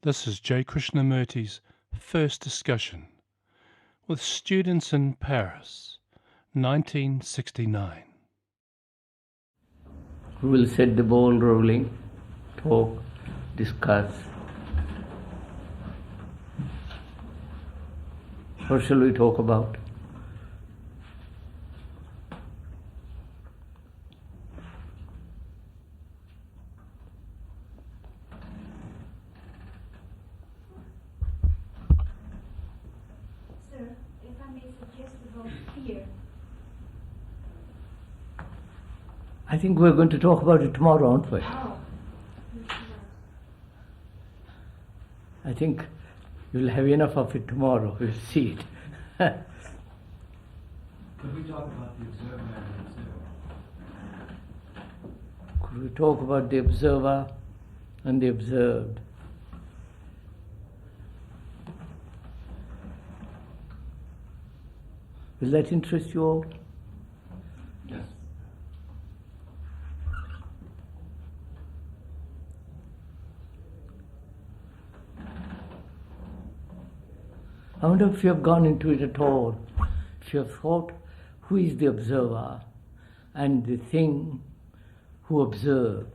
This is J. Krishnamurti's first discussion with students in Paris, 1969. We will set the ball rolling, talk, discuss. What shall we talk about? Sir, if I may suggest about fear. I think we're going to talk about it tomorrow, aren't we? Oh. I think you'll have enough of it tomorrow. We'll see it. Could we talk about the observer and the observer? Could we talk about the observer and the observed? Will that interest you all? Yes. I wonder if you have gone into it at all, if you have thought, who is the observer and the thing who observes?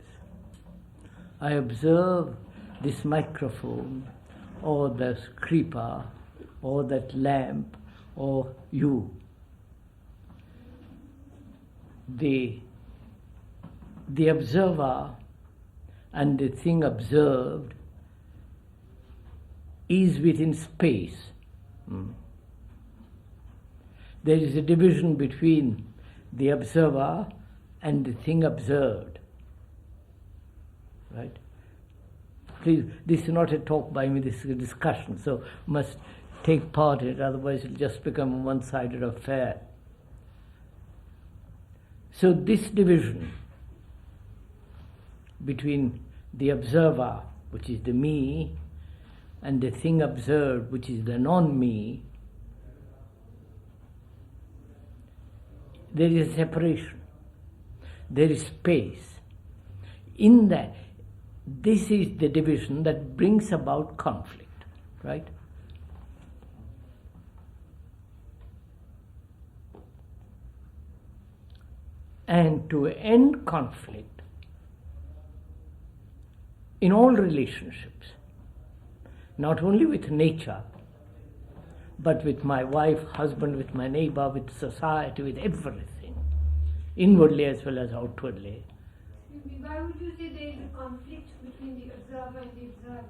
I observe this microphone, or the creeper, or that lamp, or you. The observer and the thing observed is within space. There is a division between the observer and the thing observed. Right? Please, this is not a talk by me, this is a discussion, so must take part in it, otherwise it'll just become a one-sided affair. So this division between the observer, which is the me, and the thing observed, which is the non-me, there is a separation. There is space. In that, this is the division that brings about conflict, right? And to end conflict in all relationships, not only with nature, but with my wife, husband, with my neighbor, with society, with everything, inwardly as well as outwardly. Excuse me, why would you say there is a conflict between the observer and the observed?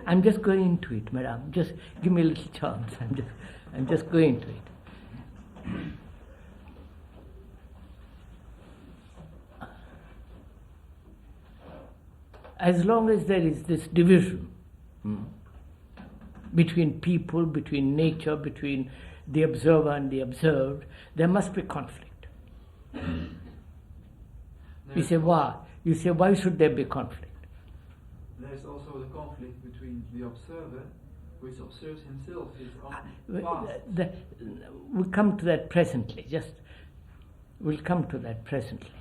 I'm just going into it, madam. Just give me a little chance. I'm just going into it. As long as there is this division between people, between nature, between the observer and the observed, there must be conflict. You say, why? You say, why should there be conflict? There's also the conflict between the observer, which observes himself, his own past. We'll come to that presently. We'll come to that presently.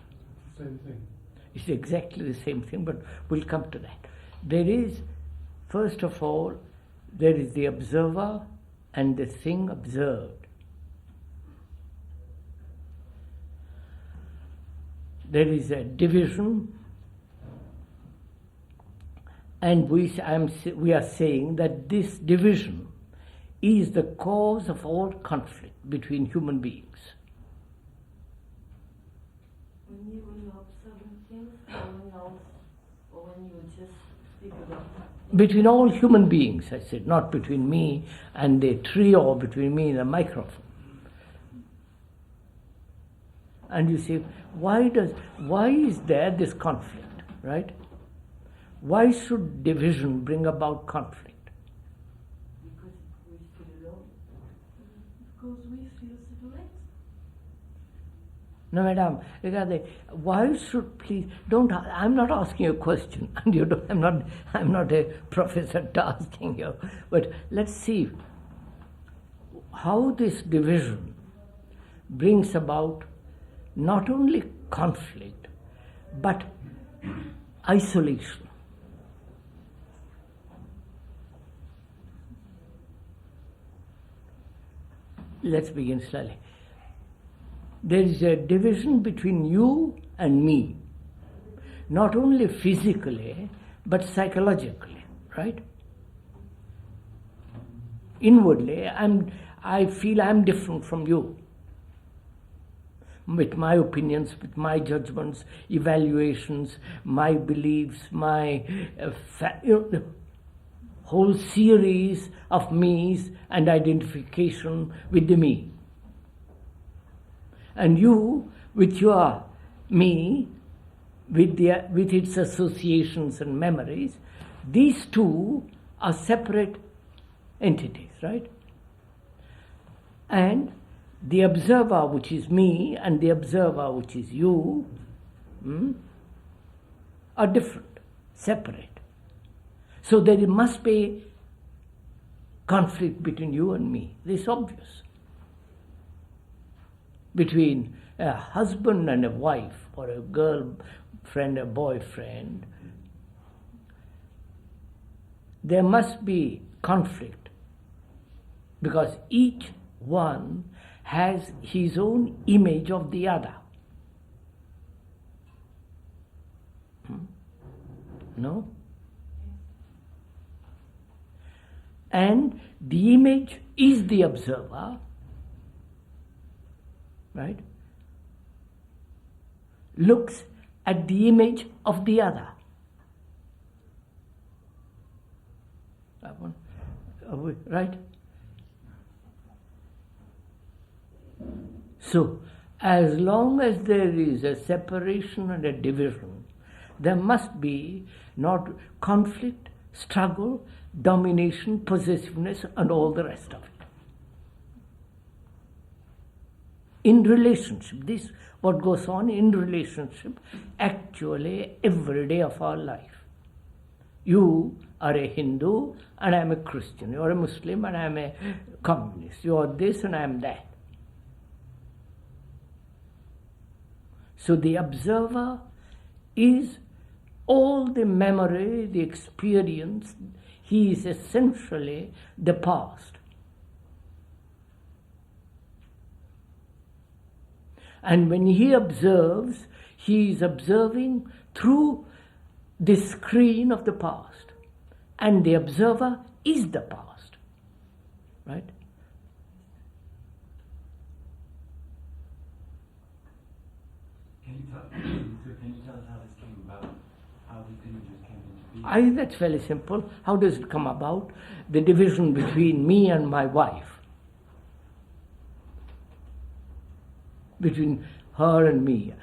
Same thing. It's exactly the same thing, but we'll come to that. There is, first of all, there is the observer and the thing observed. There is a division, and we are saying that this division is the cause of all conflict between human beings. When you're observing things, or when you just speak about Between all human beings, I said, not between me and the tree or between me and the microphone. And you say, why is there this conflict, right? Why should division bring about conflict? because we feel alone. Because we feel separated. No, madam, regardez, why should, please, I'm not asking you a question, and you don't, I'm not a professor asking you, but let's see how this division brings about not only conflict, but isolation. let's begin slowly. There is a division between you and me, not only physically, but psychologically, right? Inwardly, I feel I'm different from you. With my opinions, with my judgments, evaluations, my beliefs, my whole series of me's and identification with the me. And you, with your me, with its associations and memories, these two are separate entities, right? And the observer, which is me, and the observer, which is you, are different, separate. So there must be conflict between you and me. This is obvious. Between a husband and a wife, or a girlfriend, a boyfriend, there must be conflict, because each one has his own image of the other. No? And the image is the observer, right? Looks at the image of the other. That one, right? So, as long as there is a separation and a division, there must be not conflict, struggle, domination, possessiveness, and all the rest of it. In relationship, this what goes on in relationship actually every day of our life. You are a Hindu and I am a Christian. You are a Muslim and I am a communist. You are this and I am that. So the observer is all the memory, the experience. He is essentially the past. And when he observes, he is observing through the screen of the past. And the observer is the past. Right? Can you tell us how this came about? How these images came into being? I think that's fairly simple. How does it come about? The division between me and my wife. Between her and me.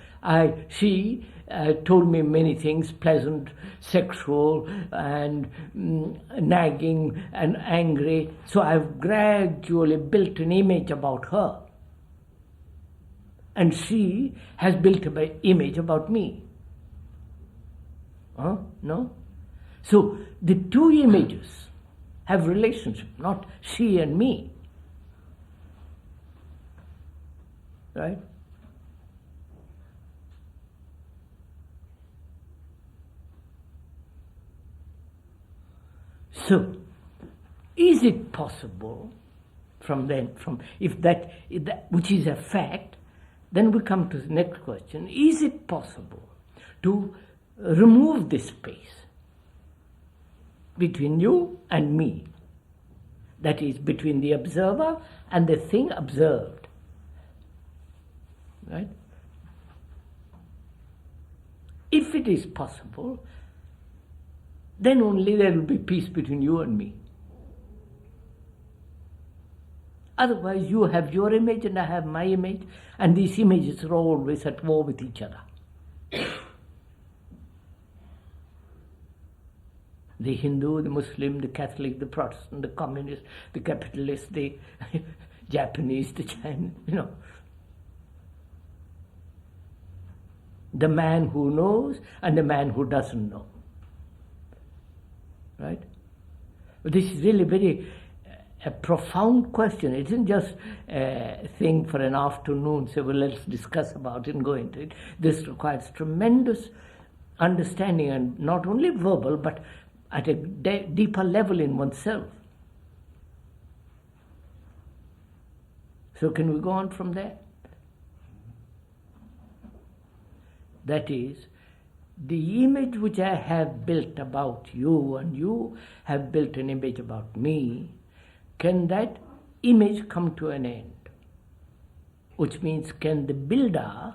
She told me many things, pleasant, sexual, and nagging and angry. So I've gradually built an image about her. And she has built an image about me. No? So the two images have relationship, not she and me. Right? So, is it possible if that which is a fact, then we come to the next question, is it possible to remove this space between you and me? That is, between the observer and the thing observed. Right? If it is possible, then only there will be peace between you and me. Otherwise, you have your image and I have my image, and these images are always at war with each other. The Hindu, the Muslim, the Catholic, the Protestant, the Communist, the Capitalist, the Japanese, the Chinese, The man who knows and the man who doesn't know. Right? But this is really very a profound question. It isn't just a thing for an afternoon, say, well, let's discuss about it and go into it. This requires tremendous understanding, and not only verbal, but at a deeper level in oneself. So can we go on from there? That is, the image which I have built about you and you have built an image about me, can that image come to an end? Which means, can the builder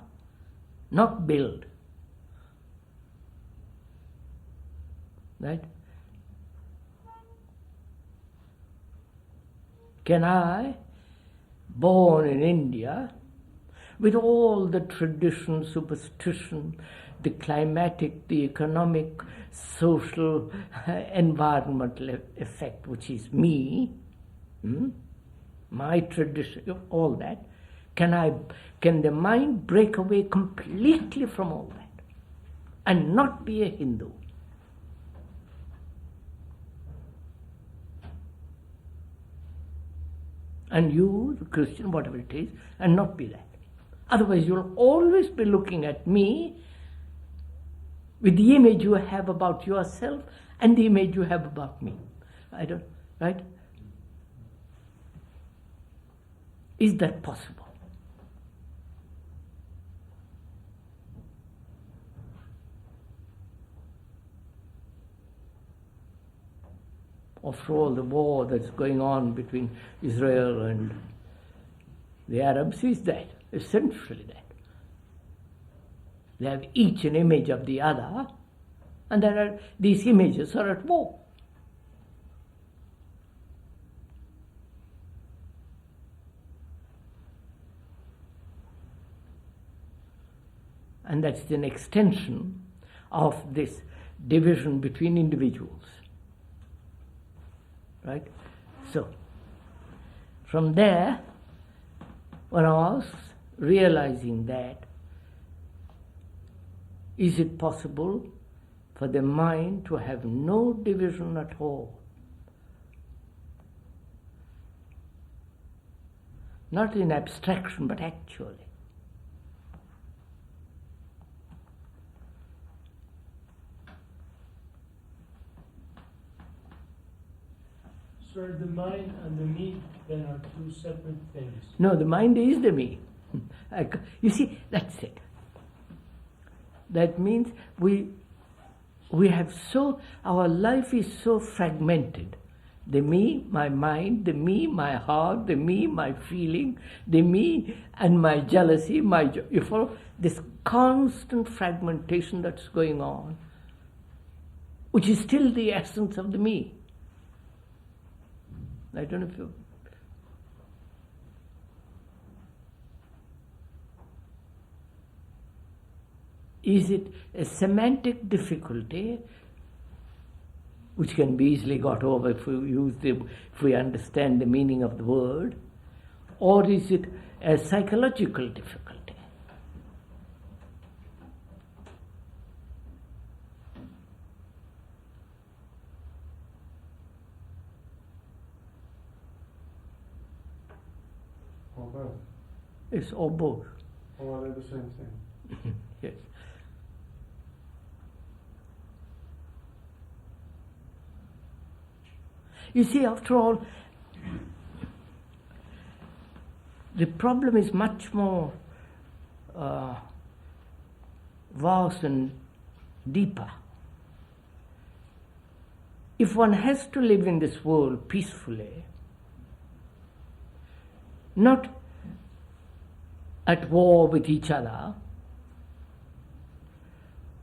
not build? Right? Can I, born in India, with all the tradition, superstition, the climatic, the economic, social, environmental effect, which is me, my tradition, all that, can the mind break away completely from all that and not be a Hindu? And you, the Christian, whatever it is, and not be that. Otherwise, you'll always be looking at me with the image you have about yourself and the image you have about me. Right? Is that possible? After all, the war that's going on between Israel and the Arabs is that, essentially that. They have each an image of the other, and these images are at war. And that's an extension of this division between individuals. Right? So, from there, one asks, realizing that, is it possible for the mind to have no division at all? Not in abstraction, but actually. So the mind and the me then are two separate things. No, the mind is the me. You see, that's it. That means we have our life is so fragmented. The me, my mind, the me, my heart, the me, my feeling, the me and my jealousy, you follow? This constant fragmentation that's going on, which is still the essence of the me. I don't know if you... Is it a semantic difficulty which can be easily got over if we understand the meaning of the word, or is it a psychological difficulty? Or both. It's or both. Or are they the same thing? Yes. You see, after all, the problem is much more vast and deeper. If one has to live in this world peacefully, not at war with each other,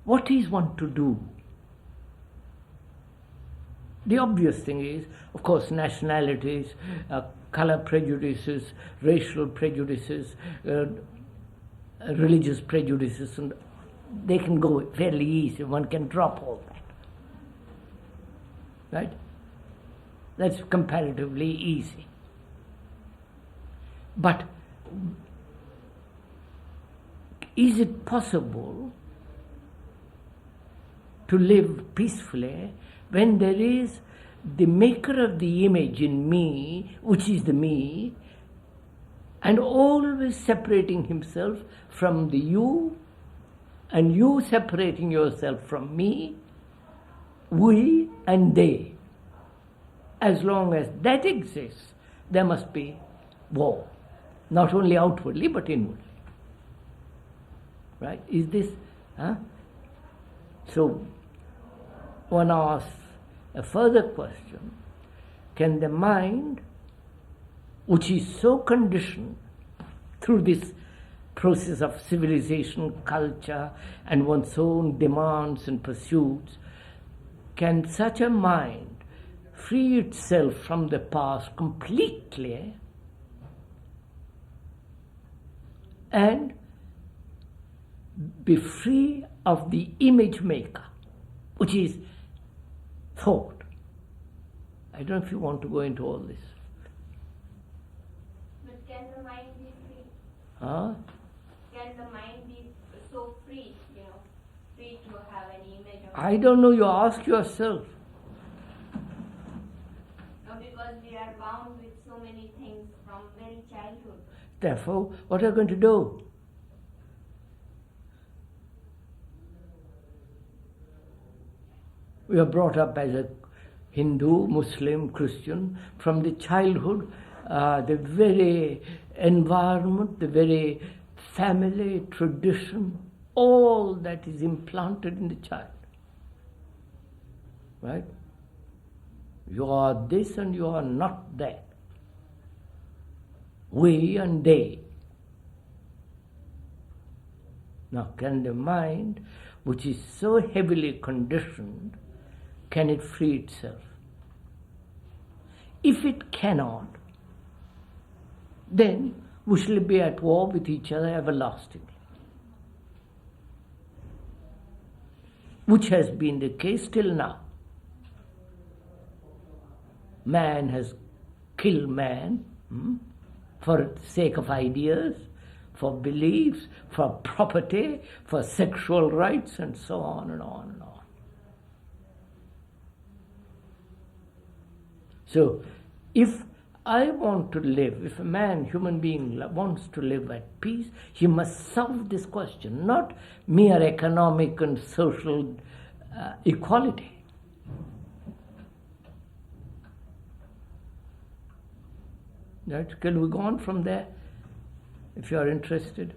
what is one to do? The obvious thing is, of course, nationalities, color prejudices, racial prejudices, religious prejudices, and they can go fairly easy. One can drop all that. Right? That's comparatively easy. But is it possible to live peacefully when there is the maker of the image in me, which is the me, and always separating himself from the you, and you separating yourself from me, we and they? As long as that exists, there must be war. not only outwardly but inwardly. Right? Is this? So, one asks a further question: can the mind, which is so conditioned through this process of civilization, culture, and one's own demands and pursuits, can such a mind free itself from the past completely and be free of the image maker, which is thought? I don't know if you want to go into all this. But can the mind be free? Huh? Can the mind be so free, free to have an image of I don't know, you ask yourself. No, because we are bound with so many things from very childhood. Therefore, what are you going to do? We are brought up as a Hindu, Muslim, Christian. From the childhood, the very environment, the very family, tradition, all that is implanted in the child. Right? You are this and you are not that. We and they. Now, can the mind, which is so heavily conditioned, can it free itself? If it cannot, then we shall be at war with each other everlastingly. Which has been the case till now. Man has killed man for the sake of ideas, for beliefs, for property, for sexual rights, and so on and on and on. So, if I want to live, if a man, human being wants to live at peace, he must solve this question, not mere economic and social equality. Right? Can we go on from there, if you are interested?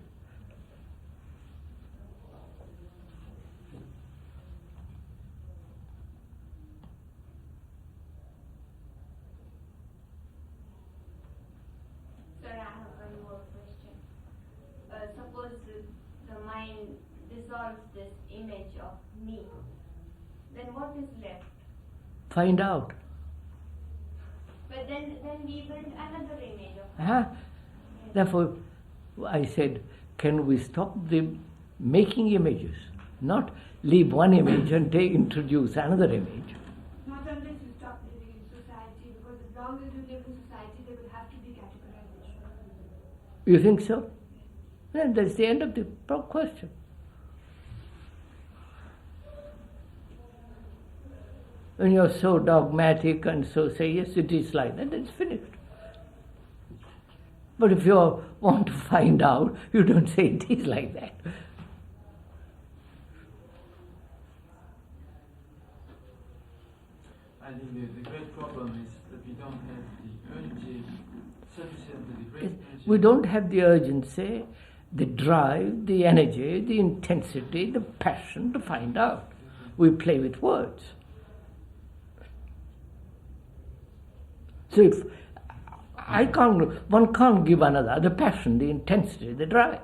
Sir, I have one more question. Suppose the mind dissolves this image of me, then what is left? Find out. But then we build another image of Therefore, I said, can we stop the making images? Not leave one image and introduce another image. Not unless you stop living in society, because as long as you live in society, there will have to be categorization. You think so? Then that's the end of the question. When you're so dogmatic and so say, yes, it is like that, then it's finished. But if you want to find out, you don't say it is like that. I think the great problem is that we don't have the urgency sufficiently great urgency. We don't have the urgency, the drive, the energy, the intensity, the passion to find out. We play with words. So if one can't give another the passion, the intensity, the drive.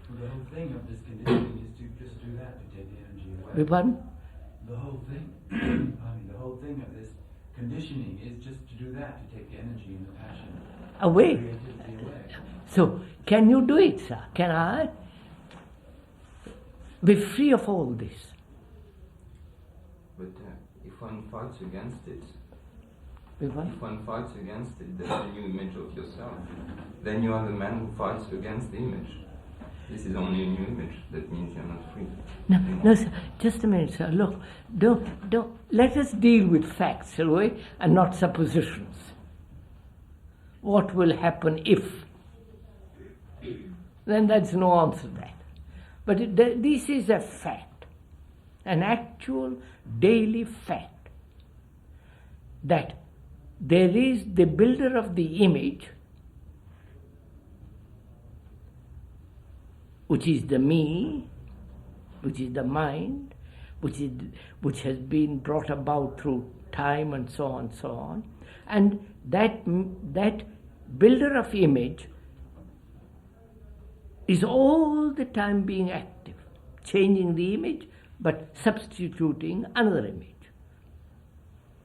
The whole thing of this conditioning is to just do that, to take the energy away. Pardon? The whole thing, the whole thing of this conditioning is just to do that, to take the energy and the passion Away. creativity away. So, can you do it, sir? Can I be free of all this? But if one fights against it, If I- if one fights against it, there's a new image of yourself. Then you are the man who fights against the image. This is only a new image. That means you're not free. No, sir, just a minute, sir. Look, don't. Let us deal with facts, shall we, and not suppositions. What will happen if? Then that's no answer to that. But this is a fact. an actual daily fact that there is the builder of the image, which is the me, which is the mind, which has been brought about through time and so on, and that builder of image is all the time being active, changing the image but substituting another image.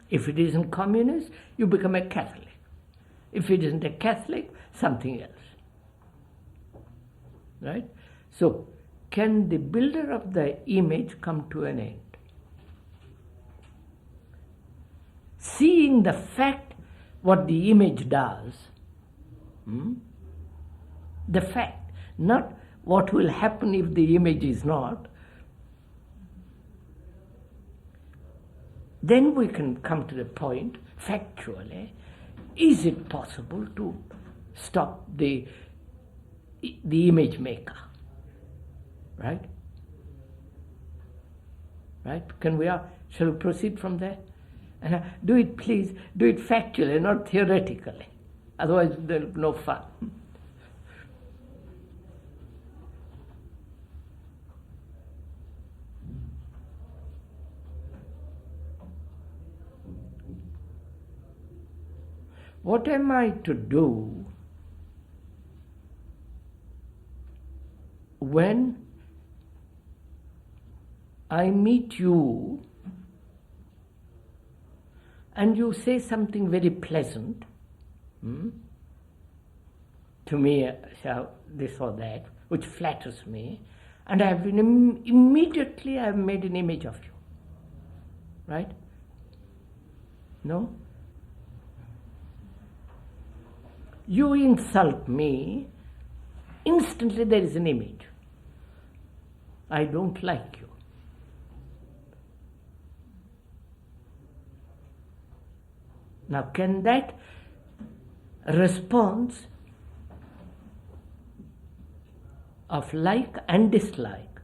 If it isn't communist, you become a Catholic. If it isn't a Catholic, something else. Right? So, can the builder of the image come to an end? Seeing the fact, what the image does, the fact, not what will happen if the image is not, then we can come to the point, factually, is it possible to stop the image maker? Right? Right? Shall we proceed from there? Do it, please, do it factually, not theoretically. Otherwise, there'll be no fun. What am I to do when I meet you and you say something very pleasant to me, this or that, which flatters me, and immediately I've made an image of you. Right? No? You insult me, instantly there is an image. I don't like you. Now, can that response of like and dislike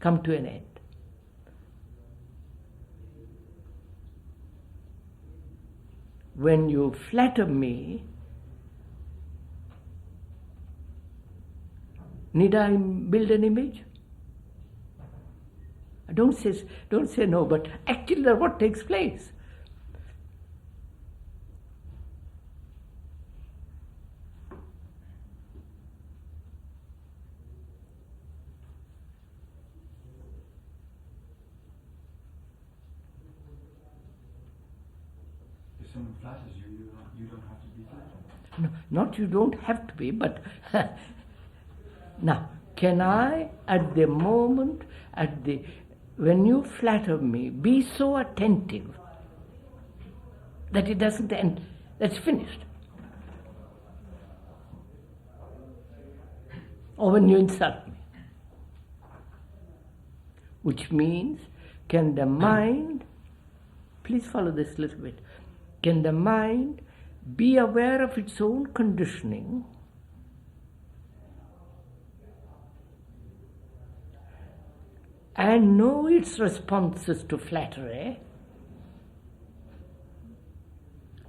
come to an end? When you flatter me, need I build an image? Don't say no, but actually that's what takes place. If someone flatters you, you don't have to be flattered. No, not you don't have to be, but now, can I, at the moment, when you flatter me, be so attentive that it doesn't end, that's finished? Or when you insult me? Which means, can the mind, please follow this a little bit, can the mind be aware of its own conditioning and know its responses to flattery,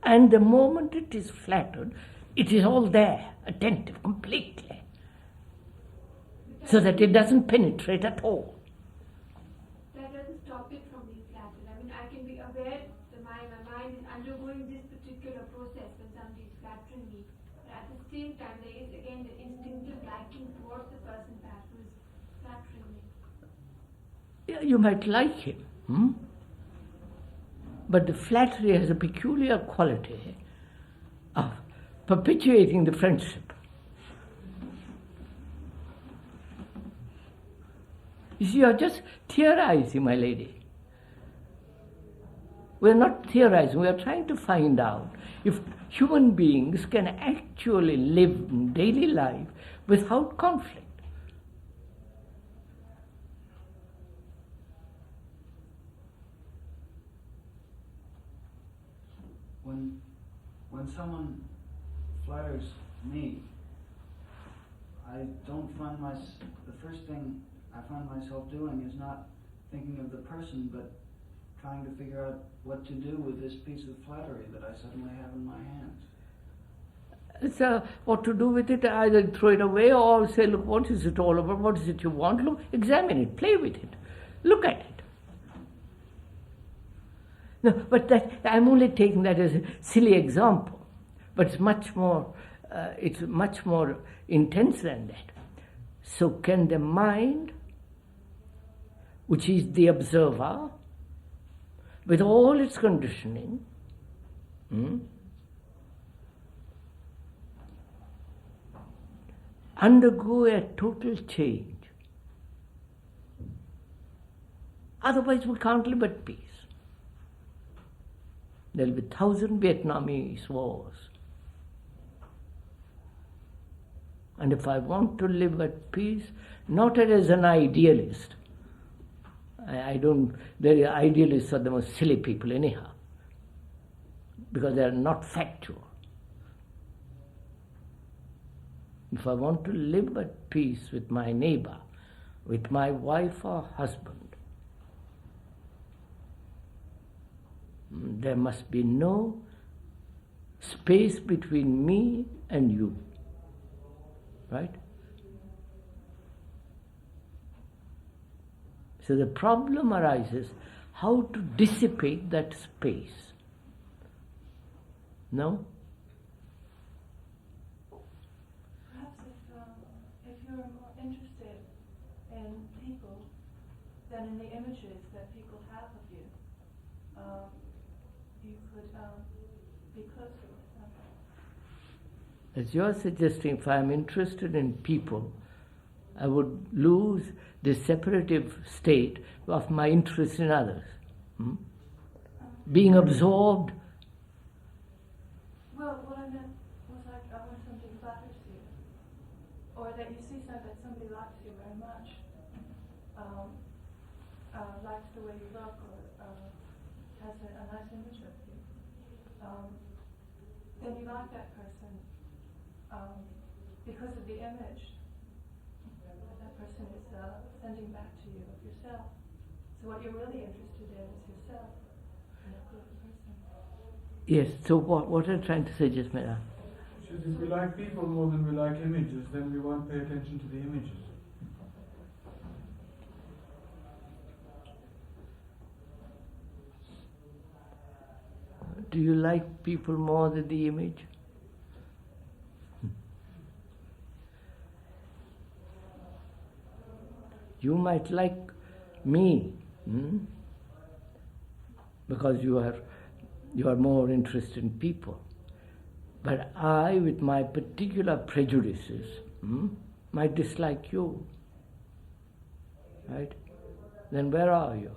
and the moment it is flattered, it is all there, attentive, completely, so that it doesn't penetrate at all. That doesn't stop it from being flattered. I mean, I can be aware that my mind is undergoing this particular process when somebody is flattering me, but at the same time, there is again the instinctive liking towards the person perhaps who is flattering me. You might like him, but the flattery has a peculiar quality of perpetuating the friendship. You see, you're just theorizing, my lady. We're not theorizing, we are trying to find out if human beings can actually live in daily life without conflict. When someone flatters me, I don't find the first thing I find myself doing is not thinking of the person, but trying to figure out what to do with this piece of flattery that I suddenly have in my hands. So what to do with it? Either throw it away or say, look, what is it all about? What is it you want? Look, examine it, play with it, look at it. No, but I'm only taking that as a silly example, but it's much more intense than that. So can the mind, which is the observer, with all its conditioning, undergo a total change? Otherwise we can't live at peace. There will be 1,000 Vietnamese wars. And if I want to live at peace, not as an idealist, the idealists are the most silly people anyhow, because they are not factual. If I want to live at peace with my neighbor, with my wife or husband, there must be no space between me and you. Right? So the problem arises how to dissipate that space. No? Perhaps if you're more interested in people than in the images that people have of you, you could be closer with them. As you're suggesting, if I'm interested in people, I would lose the separative state of my interest in others. Being absorbed. Well, what I meant was like when somebody flatters you, or that you see that somebody likes you very much, likes the way you look, or has a nice image of you, then you like that person because of the image that person is sending back to you of yourself. So what you're really interested in is yourself, and not the other person. Yes, so what I'm trying to say just now. So if we like people more than we like images, then we won't pay attention to the images. Do you like people more than the image? You might like me, because you are more interested in people. But I, with my particular prejudices, might dislike you. Right? Then where are you?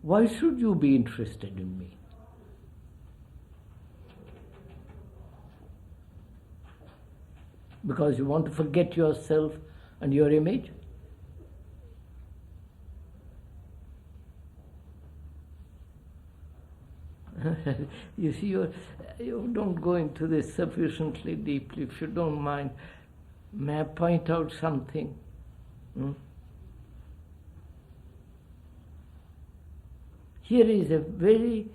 Why should you be interested in me? Because you want to forget yourself and your image? You see, you don't go into this sufficiently deeply. If you don't mind, may I point out something? Here is a very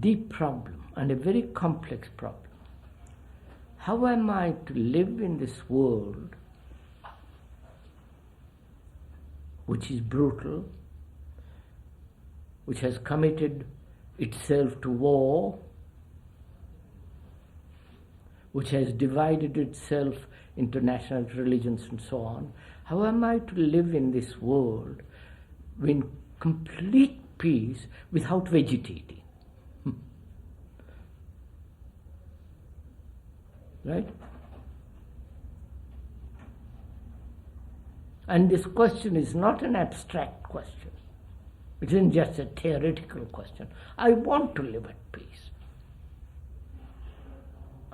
deep problem and a very complex problem. How am I to live in this world which is brutal, which has committed itself to war, which has divided itself into national religions and so on? How am I to live in this world in complete peace without vegetating? Right? And this question is not an abstract question. It isn't just a theoretical question. I want to live at peace.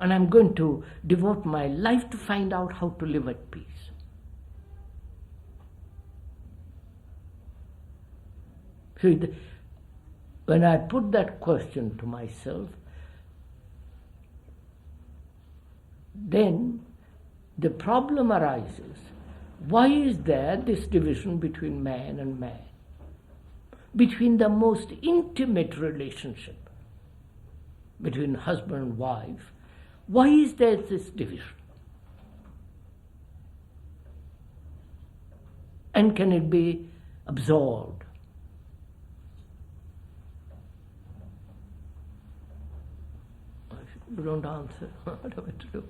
And I'm going to devote my life to find out how to live at peace. So when I put that question to myself, then the problem arises Why is there this division between man and man? Between the most intimate relationship between husband and wife, why is there this division? And can it be absolved? You don't answer. What am I to do?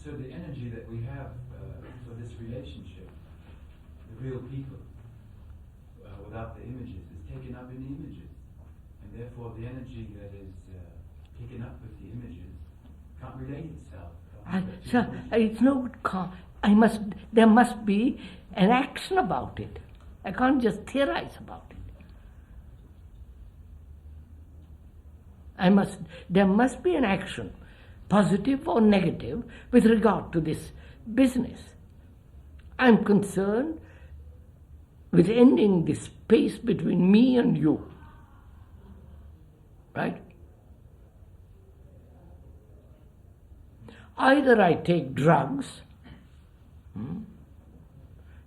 So the energy that we have for this relationship, the real people, without the images, is taken up in the images. And therefore the energy that is taken up with the images can't relate itself. Sir, it's no. There must be an action about it. I can't just theorize about it. There must be an action, positive or negative, with regard to this business. I'm concerned with ending the space between me and you. Right? Either I take drugs,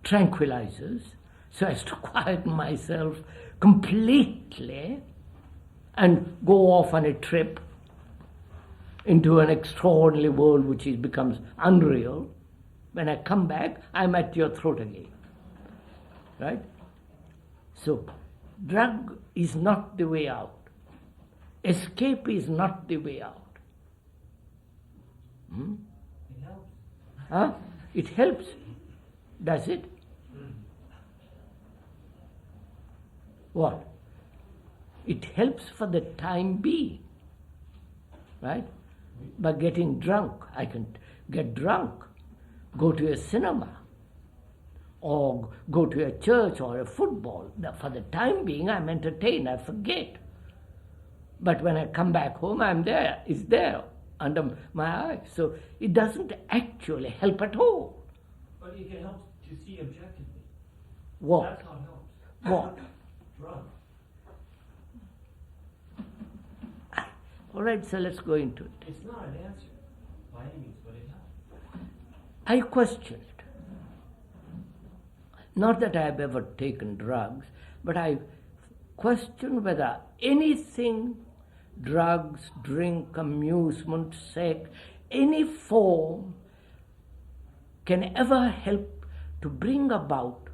tranquilizers, so as to quiet myself completely and go off on a trip into an extraordinary world which becomes unreal. When I come back, I'm at your throat again. Right? So, drug is not the way out. Escape is not the way out. It helps. Huh? It helps. Does it? What? It helps for the time being. Right? By getting drunk. I can get drunk, go to a cinema, or go to a church or a football. For the time being, I'm entertained, I forget. But when I come back home, it's there under my eyes. So it doesn't actually help at all. But it can help to see objectively. What? That's how it helps. What? Drug. All right, so let's go into it. It's not an answer by any means, but it helps. I question it. Not that I have ever taken drugs, but I question whether anything, drugs, drink, amusement, sex, any form, can ever help to bring about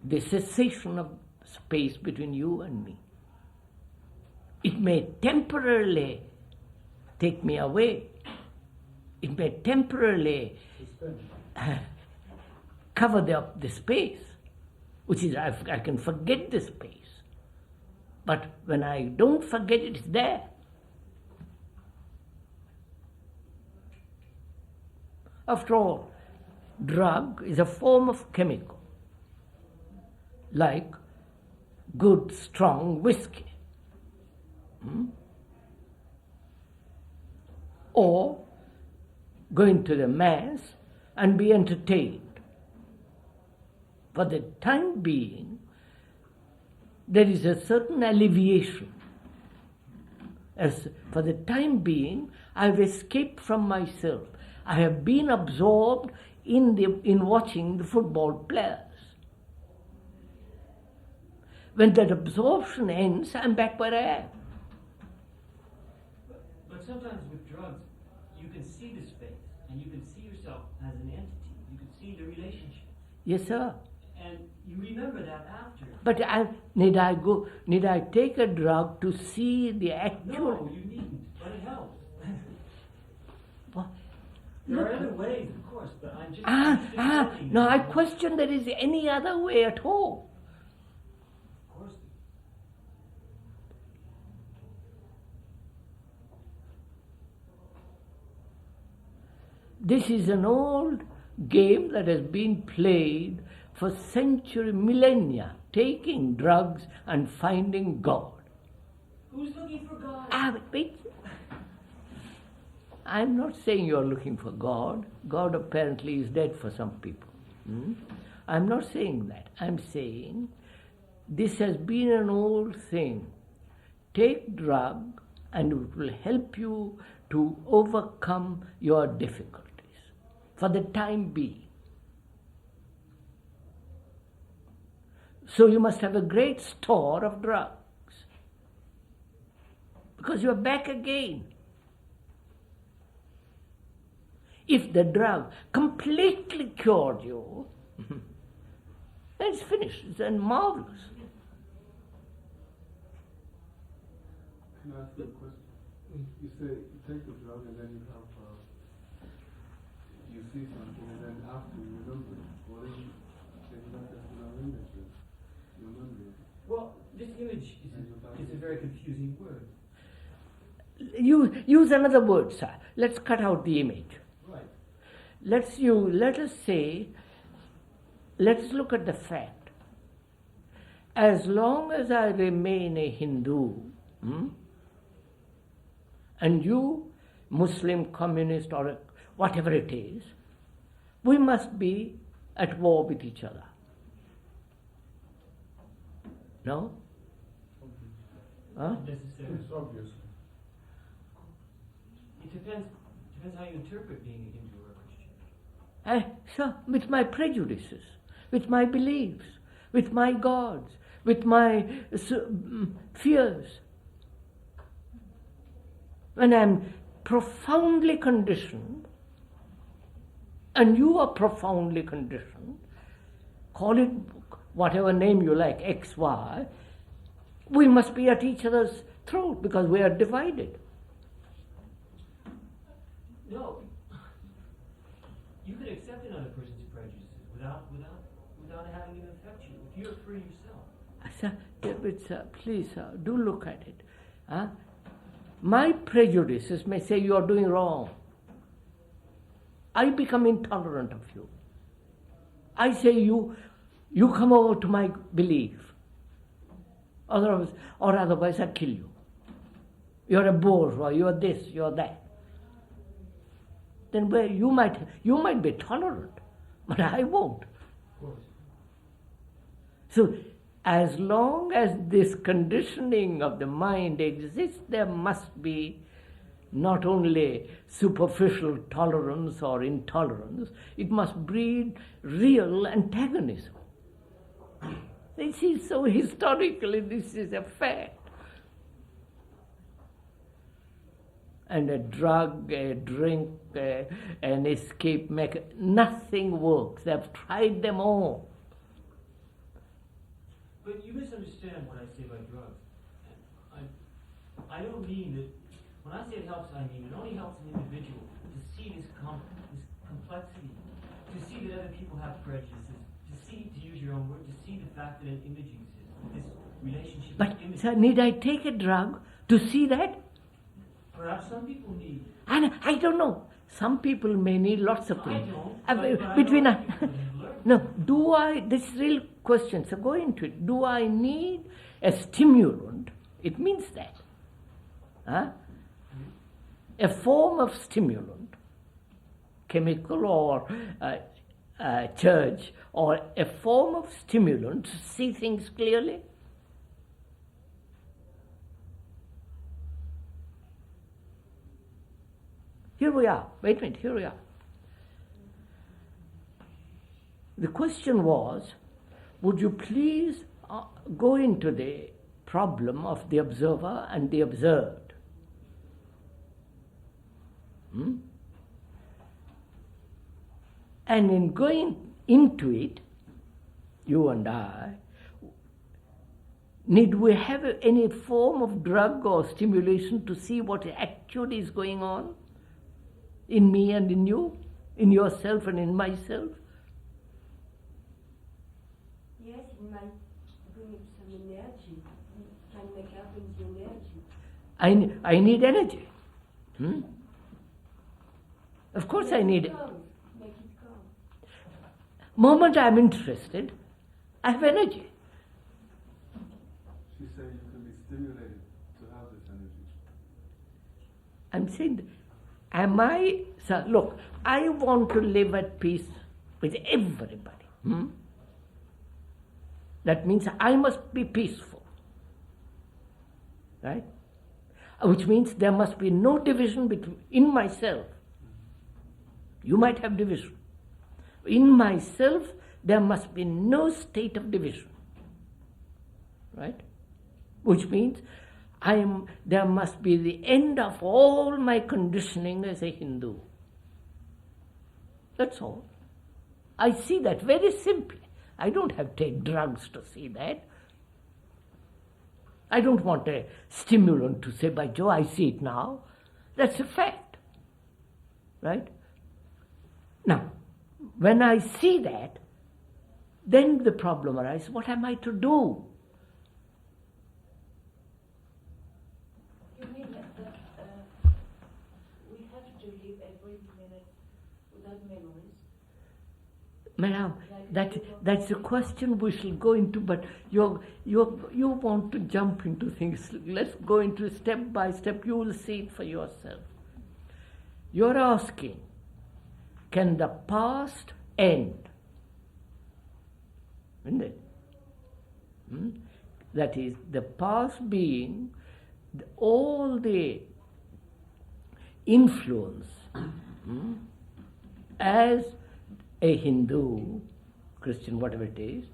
the cessation of space between you and me. It may temporarily take me away. It may temporarily cover the space, which is I can forget the space. But when I don't forget it, it's there. After all, drug is a form of chemical, like good, strong whiskey. Or going to the mass and be entertained. For the time being, there is a certain alleviation. As for the time being, I've escaped from myself. I have been absorbed in watching the football players. When that absorption ends, I'm back where I am. But sometimes with drugs, you can see the space, and you can see yourself as an entity. You can see the relationship. Yes, sir. And you remember that after. But need I take a drug to see the actual... No, you needn't, but it helps. What? There are other ways, of course, but I'm just... No, I question there is any other way at all. Of course. This is an old game that has been played for centuries, millennia, taking drugs and finding God. Who's looking for God? Wait. I'm not saying you're looking for God. God apparently is dead for some people. I'm not saying that. I'm saying this has been an old thing. Take drug and it will help you to overcome your difficulties. for the time being. So you must have a great store of drugs, because you're back again. If the drug completely cured you, then it's finished. It's marvelous. Can I ask you a question? You say you take the drug and then you have, you see something and then after you remember it. What if it's not just another image? You remember it. Well, this image is a very confusing word. Use another word, sir. Let's cut out the image. Right. Let us look at the fact. As long as I remain a Hindu, and you, Muslim, communist, or whatever it is, we must be at war with each other. No? Huh? Necessarily. It's obvious. It depends how you interpret being a Hindu or a Christian. So, with my prejudices, with my beliefs, with my gods, with my fears. When I'm profoundly conditioned, and you are profoundly conditioned, call it whatever name you like, X, Y, we must be at each other's throat because we are divided. No. You can accept another person's prejudices without having it affect you. If you're free yourself. Sir, please, sir, do look at it. My prejudices may say you are doing wrong. I become intolerant of you. I say you come over to my belief. Otherwise I'll kill you. You're a bourgeois, you're this, you're that. Then you might be tolerant, but I won't. Of course. So as long as this conditioning of the mind exists, there must be not only superficial tolerance or intolerance, it must breed real antagonism. This is so historically, this is a fact. And a drug, a drink, an escape mechanism, nothing works. They've tried them all. But you misunderstand what I say by drugs. I don't mean that, when I say it helps, I mean it only helps an individual to see this complexity, to see that other people have prejudices, to use your own word, to see the fact that an image exists, this relationship But, with image. sir, need I take a drug to see that? Perhaps some people need. And I don't know. Some people may need lots of things. I don't. But people have learned. No, this is real question, so go into it. Do I need a stimulant? It means that. A form of stimulant, chemical or church, or a form of stimulant to see things clearly? Here we are. Wait a minute, here we are. The question was, would you please go into the problem of the observer and the observed? And in going into it, you and I, need we have any form of drug or stimulation to see what actually is going on in me and in you, in yourself and in myself? Yes, it might bring some energy. It can make happen the energy. I need energy. Of course I need it. Make it come. Moment I'm interested, I have energy. She said you can be stimulated to have this energy. I'm saying, sir, look, I want to live at peace with everybody. That means I must be peaceful. Right? Which means there must be no division in myself. You might have division. In myself, there must be no state of division. Right? Which means there must be the end of all my conditioning as a Hindu. That's all. I see that very simply. I don't have to take drugs to see that. I don't want a stimulant to say, by Joe, I see it now. That's a fact. Right? Now, when I see that, then the problem arises, what am I to do? You mean that we have to live every minute without memories? Madam, that's a question we shall go into, but you want to jump into things. Let's go into step by step. You will see it for yourself. You're asking, can the past end? Isn't it? That is, the past being all the influence as a Hindu, Christian, whatever it is,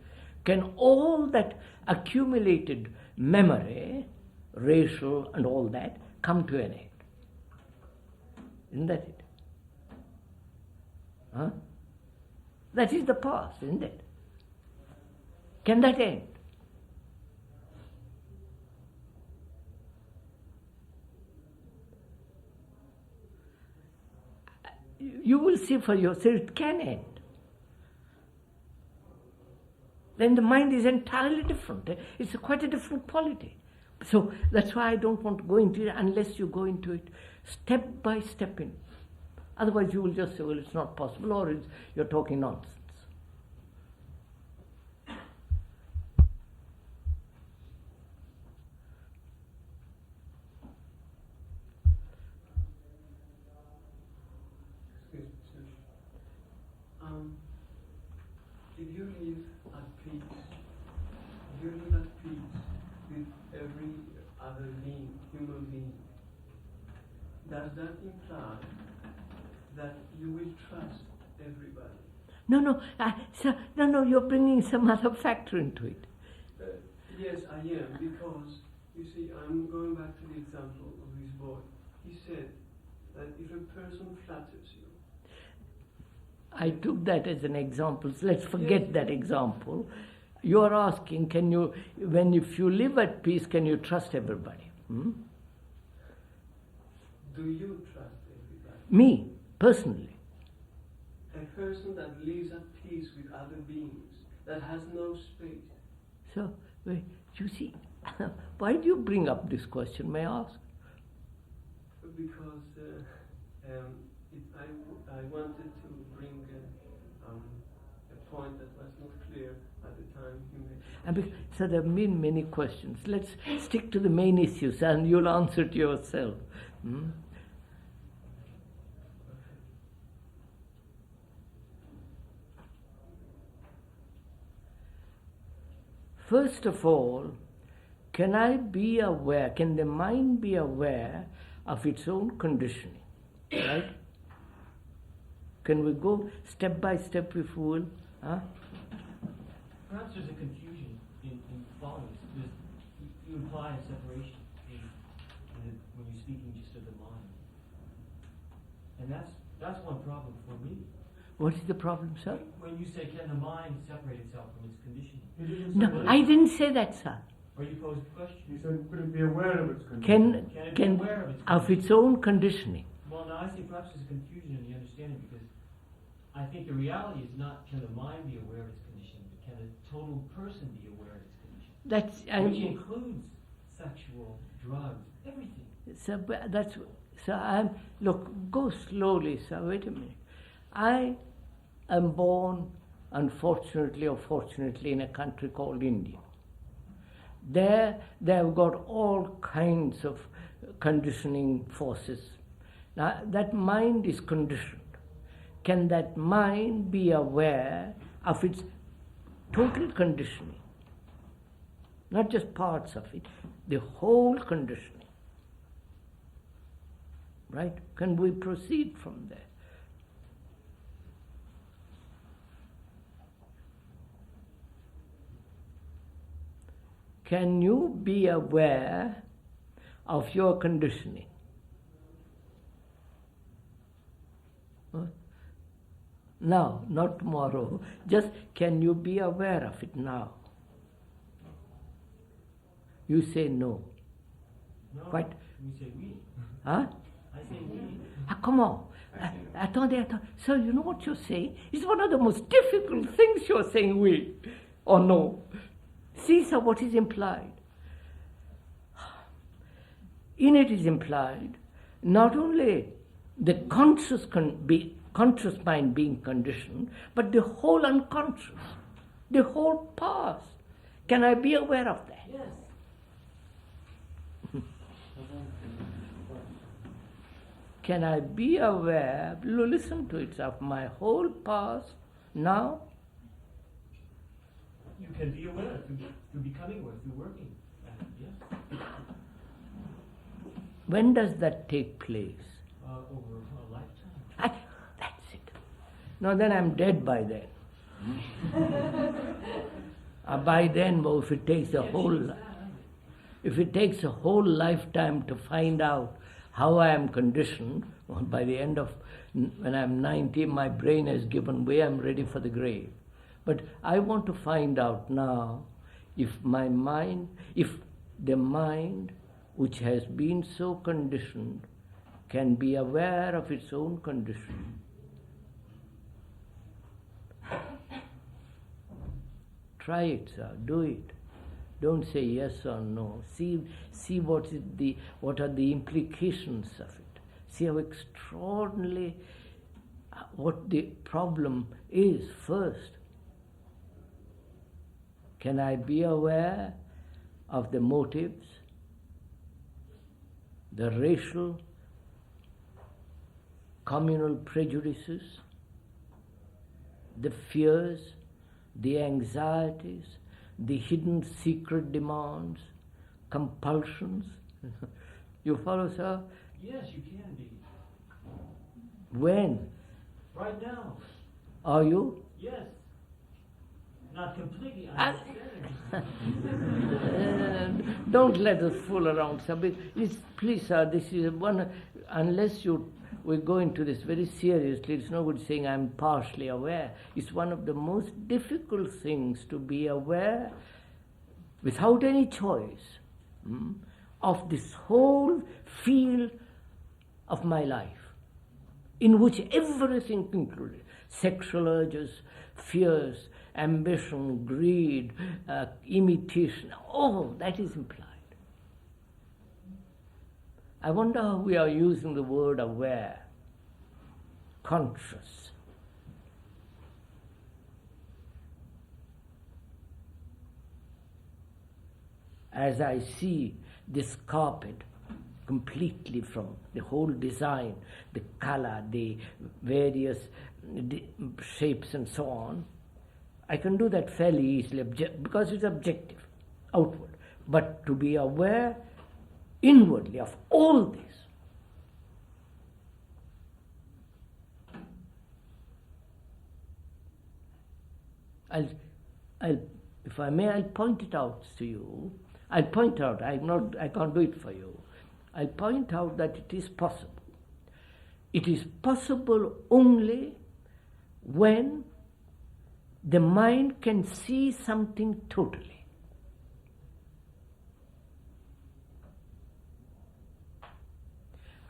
can all that accumulated memory, racial and all that, come to an end? Isn't that it? Huh? That is the past, isn't it? Can that end? You will see for yourself it can end. Then the mind is entirely different. It's quite a different quality. So that's why I don't want to go into it unless you go into it step by step in. Otherwise you will just say, well, it's not possible, or you're talking nonsense. If you live at peace, with every other being, human being, does that imply that you will trust everybody? No, you're bringing some other factor into it. Yes, I am, because, you see, I'm going back to the example of this boy. He said that if a person flatters you, I took that as an example. So let's forget that example. You are asking, if you live at peace, can you trust everybody? Do you trust everybody? Me, personally. A person that lives at peace with other beings, that has no space. So, you see, why do you bring up this question, may I ask? Because I wanted to bring a point that was not clear at the time you made. So there have been many questions. Let's stick to the main issues and you'll answer it yourself. First of all, can the mind be aware of its own conditioning? Right? Can we go step by step if we will? Huh? Perhaps there's a confusion in following this, because you imply a separation when you're speaking just of the mind. And that's one problem for me. What is the problem, sir? When you say, can the mind separate itself from its conditioning? No, I didn't say that, sir. Or you posed the question. You said, could it be aware of its conditioning? Can it be aware of its of its own conditioning? Well, no, I see perhaps there's confusion in the understanding, because I think the reality is not can the mind be aware of its conditioning, but can the total person be aware of its conditioning? Which includes sexual, drugs, everything. Look, go slowly, sir, wait a minute. I am born, unfortunately or fortunately, in a country called India. There they've got all kinds of conditioning forces. Now, that mind is conditioned. Can that mind be aware of its total conditioning? Not just parts of it, the whole conditioning. Right? Can we proceed from there? can you be aware of your conditioning? Huh? Now, not tomorrow. Just can you be aware of it now? You say no. No, Quite. you say we. Huh? I say we. Come on. Attendez. So you know what you're saying? It's one of the most difficult things you're saying, we or no. See, sir, what is implied? In it is implied not only the conscious mind being conditioned, but the whole unconscious, the whole past. Can I be aware of that? Yes. Can I be aware, listen to it, of my whole past now? You can be aware through becoming aware, through working at it, yes. When does that take place? Over a lifetime. That's it. No, then I'm dead by then. By then, well, if it takes a whole lifetime to find out how I am conditioned, well, by the end of, when I'm 90, my brain has given way, I'm ready for the grave. But I want to find out now if the mind which has been so conditioned can be aware of its own condition. Try it, sir. Do it. Don't say yes or no. See what are the implications of it. See how extraordinarily what the problem is first. Can I be aware of the motives, the racial, communal prejudices, the fears, the anxieties, the hidden secret demands, compulsions? You follow, sir? Yes, you can be. When? Right now. Are you? Yes. Not completely, I understand. Don't let us fool around, sir. Please, sir, this is one, unless we go into this very seriously, it's no good saying I'm partially aware. It's one of the most difficult things to be aware, without any choice, of this whole field of my life, in which everything included, sexual urges, fears, ambition, greed, imitation, all that is implied. I wonder how we are using the word aware, conscious. As I see this carpet completely from the whole design, the color, the various shapes and so on, I can do that fairly easily because it's objective, outward. But to be aware inwardly of all this, if I may, I'll point it out to you. I'll point out, I can't do it for you. I'll point out that it is possible. It is possible only when the mind can see something totally.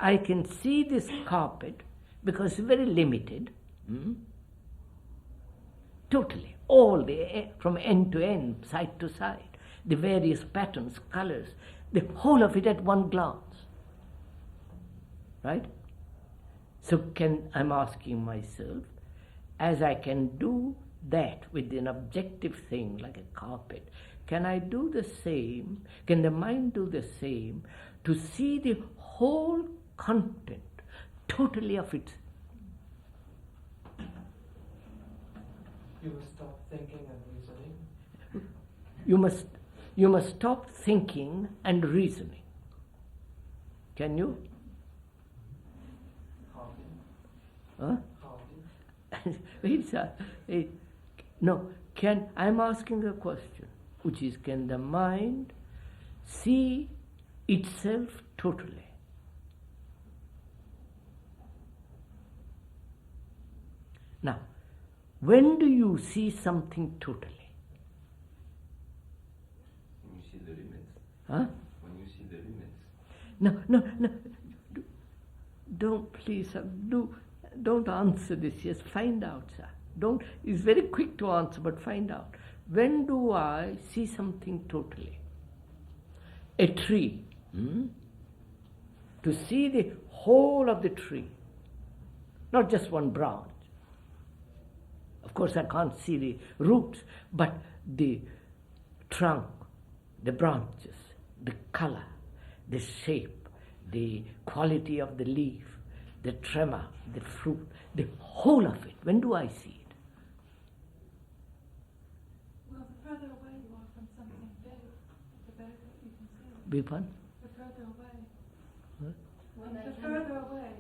I can see this carpet because it's very limited, totally, from end to end, side to side, the various patterns, colors, the whole of it at one glance, right? So I'm asking myself, as I can do that with an objective thing like a carpet, can I do the same, can the mind do the same to see the whole content totally of it? You will stop thinking and reasoning. You must stop thinking and reasoning. Can you? Huh? Wait, sir. No, I'm asking a question. which is, can the mind see itself totally? Now, when do you see something totally? When you see the limits. Huh? When you see the limits. No. Don't, please, sir, don't answer this. Yes, find out, sir. Don't. It's very quick to answer, but find out. When do I see something totally? A tree. To see the whole of the tree, not just one branch. Of course, I can't see the roots, but the trunk, the branches, the color, the shape, the quality of the leaf, the tremor, the fruit, the whole of it. When do I see it? Well, the further away you are from something big, the better you can see it. Bipan? The further away. When I The can, further away.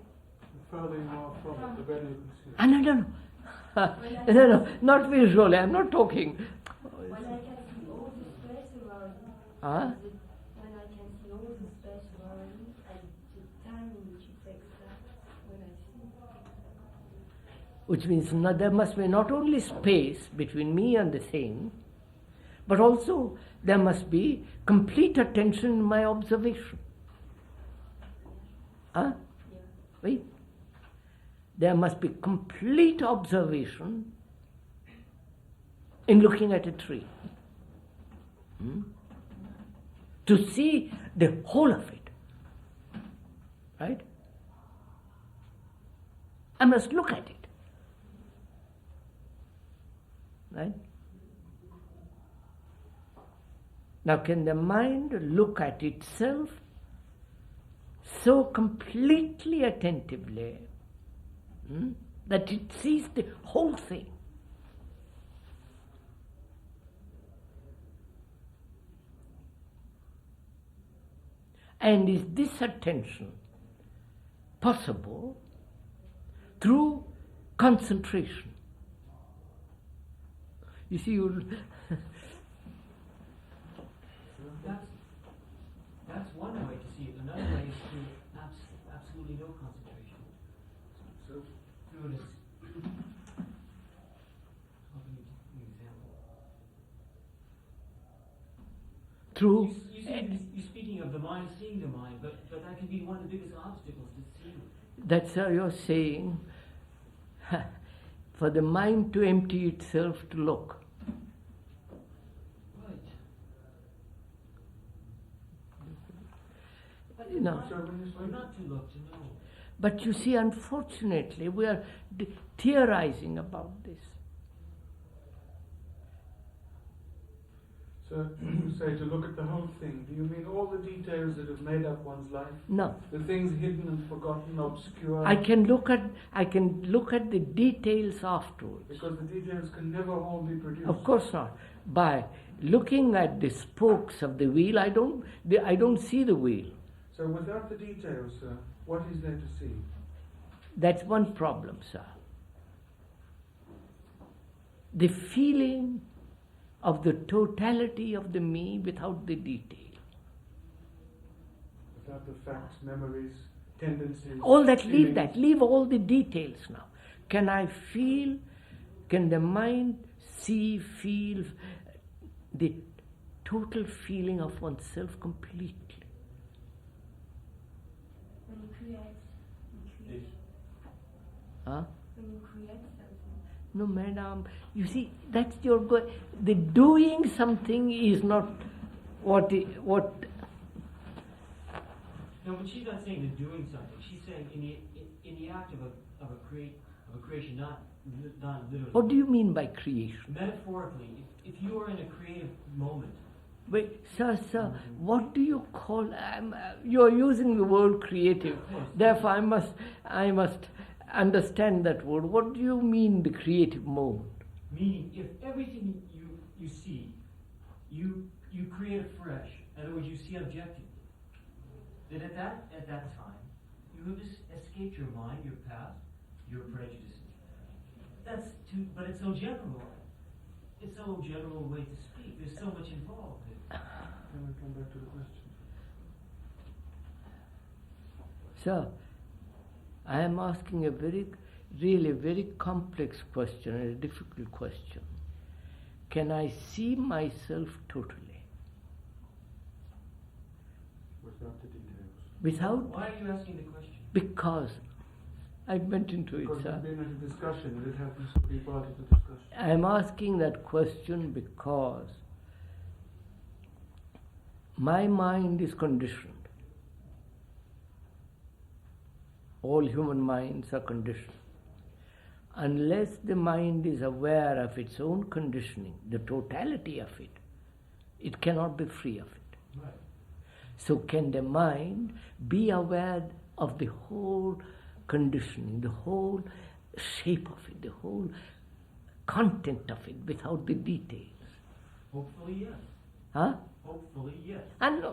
The further you are from it, the better you can see. No. No, not visually. I'm not talking. when I can see all the space around me, Huh? when I can see all the space around me and the time in which it takes that, when I see. Which means there must be not only space between me and the thing, but also there must be complete attention in my observation. Huh? Yeah. Wait. There must be complete observation in looking at a tree. To see the whole of it. Right? I must look at it. Right? Now, can the mind look at itself so completely attentively that it sees the whole thing? And is this attention possible through concentration? You see, That's one way to see it. Another way is through absolutely no concentration. So through this. I'll give you an example. through. You're speaking of the mind seeing the mind, but that can be one of the biggest obstacles to seeing. That's how you're saying, for the mind to empty itself to look. Right. No. Not to look, to know. But you see, unfortunately, we are theorizing about this. So when you say to look at the whole thing, do you mean all the details that have made up one's life? No. The things hidden and forgotten, obscure? I can look at the details afterwards. Because the details can never all be produced. Of course not. By looking at the spokes of the wheel, I don't see the wheel. So without the details, sir, what is there to see? That's one problem, sir. The feeling of the totality of the me without the detail. Without the facts, memories, tendencies. All that, leave feelings. that. Leave all the details now. Can the mind feel the total feeling of oneself completely? When you create. Huh? When you create something. No, madam. You see, that's your goal. The doing something is not what. No, but she's not saying the doing something. She's saying in the act of a creation, not literally. What do you mean by creation? Metaphorically, if you are in a creative moment. Wait, sir, what do you call? You're using the word creative. Therefore, I must understand that word. What do you mean, the creative moment? Meaning, if everything you see, you create afresh. In other words, you see objectively. Then at that time, you have escaped your mind, your past, your prejudices. But it's so general. it's no general way to speak. There's so much involved. Can we come back to the question? So, I am asking a really very complex question, and a difficult question. Can I see myself totally? Without the details. Without? Why are you asking the question? Because I went into it, Because sir. we've been in a discussion, and it happens to be part of the discussion. I am asking that question because my mind is conditioned. All human minds are conditioned. Unless the mind is aware of its own conditioning, the totality of it, it cannot be free of it. Right. So can the mind be aware of the whole conditioning, the whole shape of it, the whole content of it without the details? Hopefully, yes. Huh? Hopefully, yes. And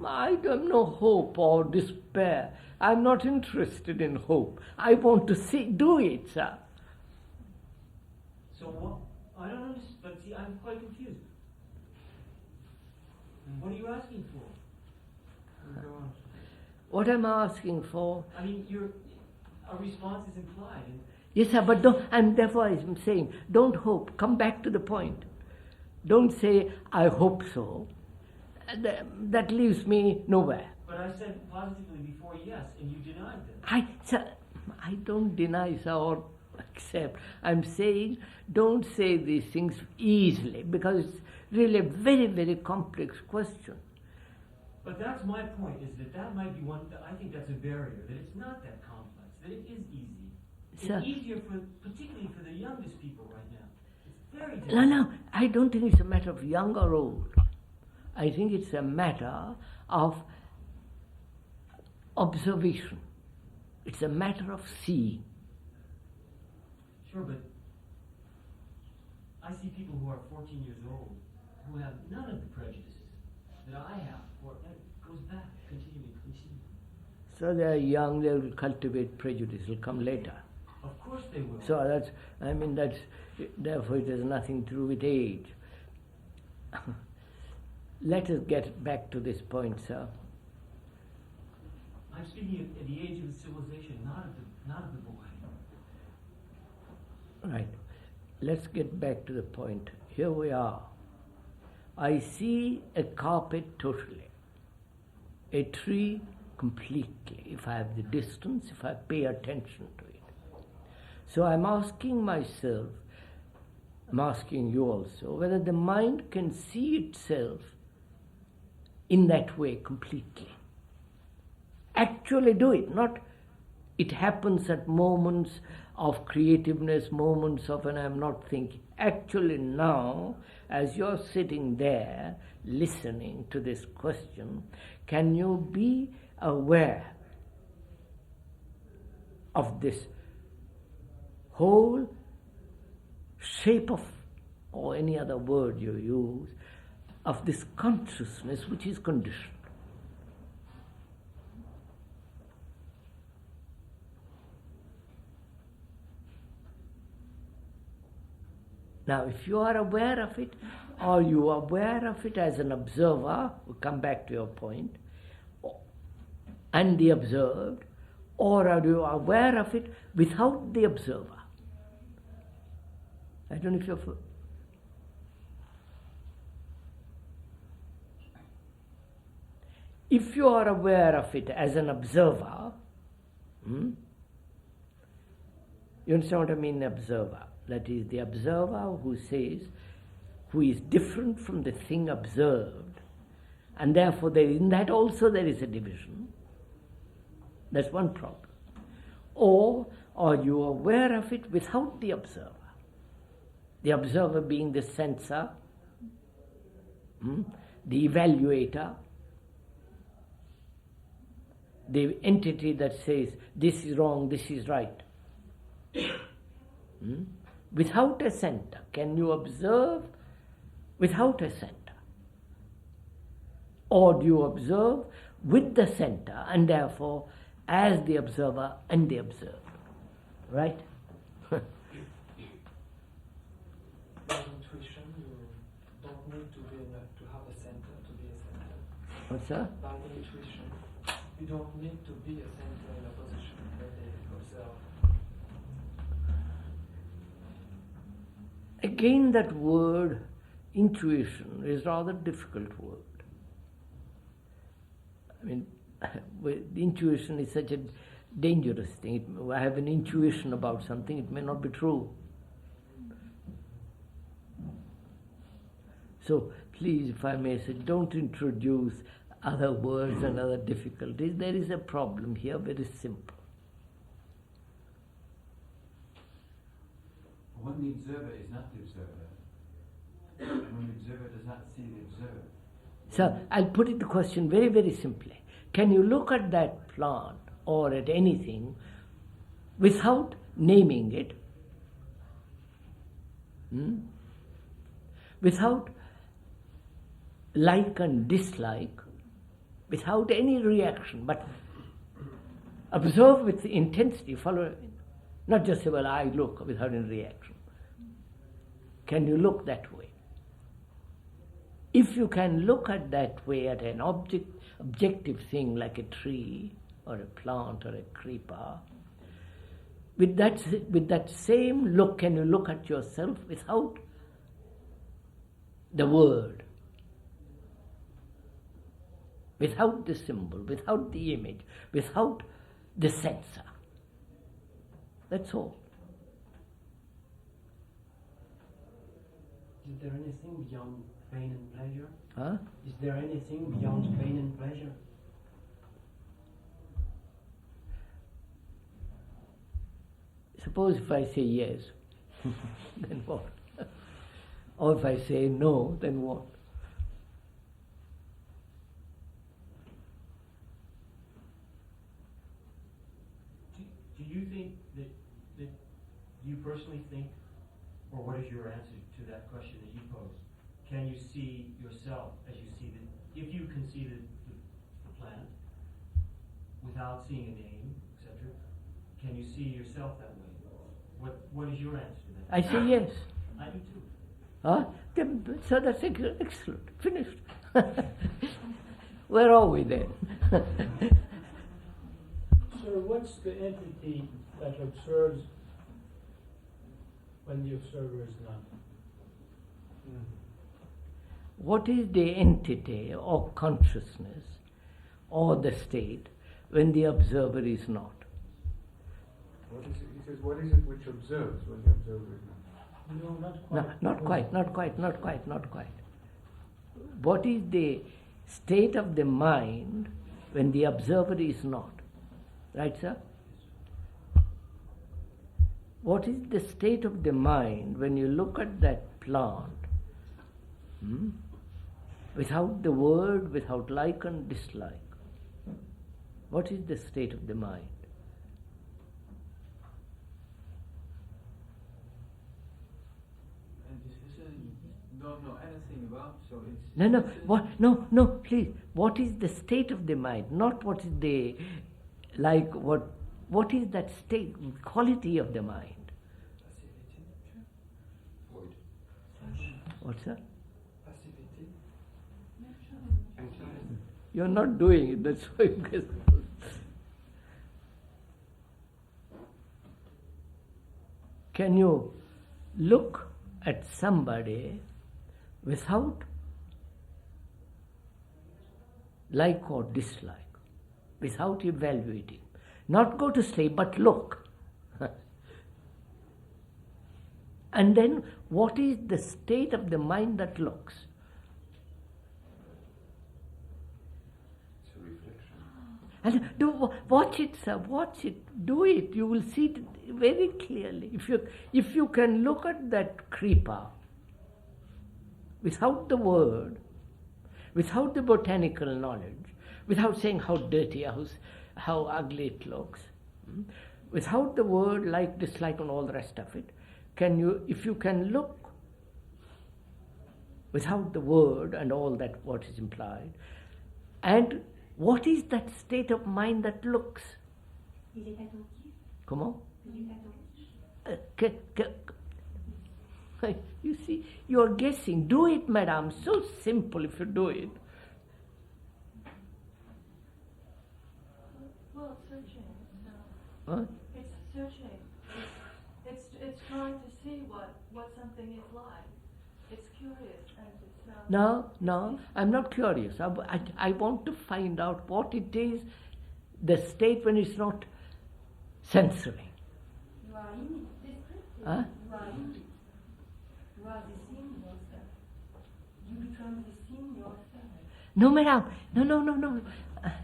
I have no hope or despair. I'm not interested in hope. I want to do it, sir. So what? I don't understand. But see, I'm quite confused. What are you asking for? Go on. What am I asking for? I mean, a response is implied. Yes, sir, but don't, and therefore I'm saying, don't hope. Come back to the point. Don't say, I hope so. That leaves me nowhere. But I said positively before yes, and you denied that. Sir, I don't deny, sir, or accept. I'm saying, don't say these things easily, because it's really a very, very complex question. But that's my point, is that might be one, I think that's a barrier, that it's not that complex, that it is easy. It's Sir. easier particularly for the youngest people right now. It's very difficult. No, I don't think it's a matter of young or old. I think it's a matter of observation. It's a matter of seeing. Sure, but I see people who are 14 years old who have none of the prejudices that I have, and it goes back, continuing. So they are young, they will cultivate prejudice, will come later. Of course they will. So therefore it has nothing to do with age. Let us get back to this point, sir. I'm speaking at the age of the civilization, not of the boy. Right. Let's get back to the point. Here we are. I see a carpet totally, a tree completely, if I have the distance, if I pay attention to it. So I'm asking myself, I'm asking you also, whether the mind can see itself in that way completely. Actually do it, not it happens at moments of creativeness, moments of when I'm not thinking. Actually now, as you're sitting there listening to this question, can you be aware of this whole shape of, or any other word you use, of this consciousness which is conditioned? Now, if you are aware of it, or you are aware of it as an observer, we'll come back to your point, and the observed, or are you aware of it without the observer? I don't know if you're... If you are aware of it as an observer, you understand what I mean, observer? That is the observer who says, who is different from the thing observed, and therefore in that also there is a division. That's one problem. Or are you aware of it without the observer? The observer being the censor, the evaluator, the entity that says this is wrong, this is right. Without a center, can you observe without a center? Or do you observe with the center and therefore as the observer and the observed? Right? Two What's that? By intuition. You don't need to be a center in a position where they observe. Again, that word intuition is a rather difficult word. I mean, intuition is such a dangerous thing. I have an intuition about something, it may not be true. So please, if I may say, don't introduce other words and other difficulties. There is a problem here, very simple. When the observer is not the observer, when the observer does not see the observer. So I'll put it the question very, very simply. Can you look at that plant or at anything without naming it? Without like and dislike, without any reaction, but observe with intensity, follow, not just say, well, I look without any reaction. Can you look that way? If you can look at that way at an objective thing like a tree or a plant or a creeper, with that same look, can you look at yourself without the word, without the symbol, without the image, without the sensor? That's all. Is there anything beyond pain and pleasure? Huh? Is there anything beyond pain and pleasure? Suppose if I say yes, then what? Or if I say no, then what? Do you think that you personally think, or what is your answer to that question that you pose? Can you see yourself as you see if you can see the plant without seeing a name, etc., can you see yourself that way? What is your answer to that? I say yes. I do too. Huh? So that's excellent. Finished. Where are we then? So what's the entity that observes when the observer is not? What is the entity or consciousness or the state when the observer is not? What is it? He says, what is it which observes when the observer is not? No, not No, quite. not quite. What is the state of the mind when the observer is not? Right, sir? What is the state of the mind when you look at that plant without the word, without like and dislike? What is the state of the mind? And this don't know anything about, so it's... No, please. What is the state of the mind? Not what is the, like, what is that state, quality of the mind? Passivity. Void. What's that? Passivity. You're not doing it, that's why you guess. Can you look at somebody without like or dislike, without evaluating? Not go to sleep, but look. And then, what is the state of the mind that looks? It's a reflection. And watch it, sir. Watch it. Do it. You will see it very clearly. If you can look at that creeper without the word, without the botanical knowledge, without saying how dirty, how ugly it looks, without the word like, dislike, and all the rest of it, if you can look without the word and all that what is implied, and what is that state of mind that looks? Il est attentif. Comment? Il est attentif. You see, you are guessing. Do it, madam. So simple if you do it. Huh? It's searching. It's trying to see what something is like. It's curious and it's No, I'm not curious. I want to find out what it is, the state when it's not censoring. You are in it. Huh? You are in it. You are the seeing yourself. You become the seeing yourself. No, madam. No.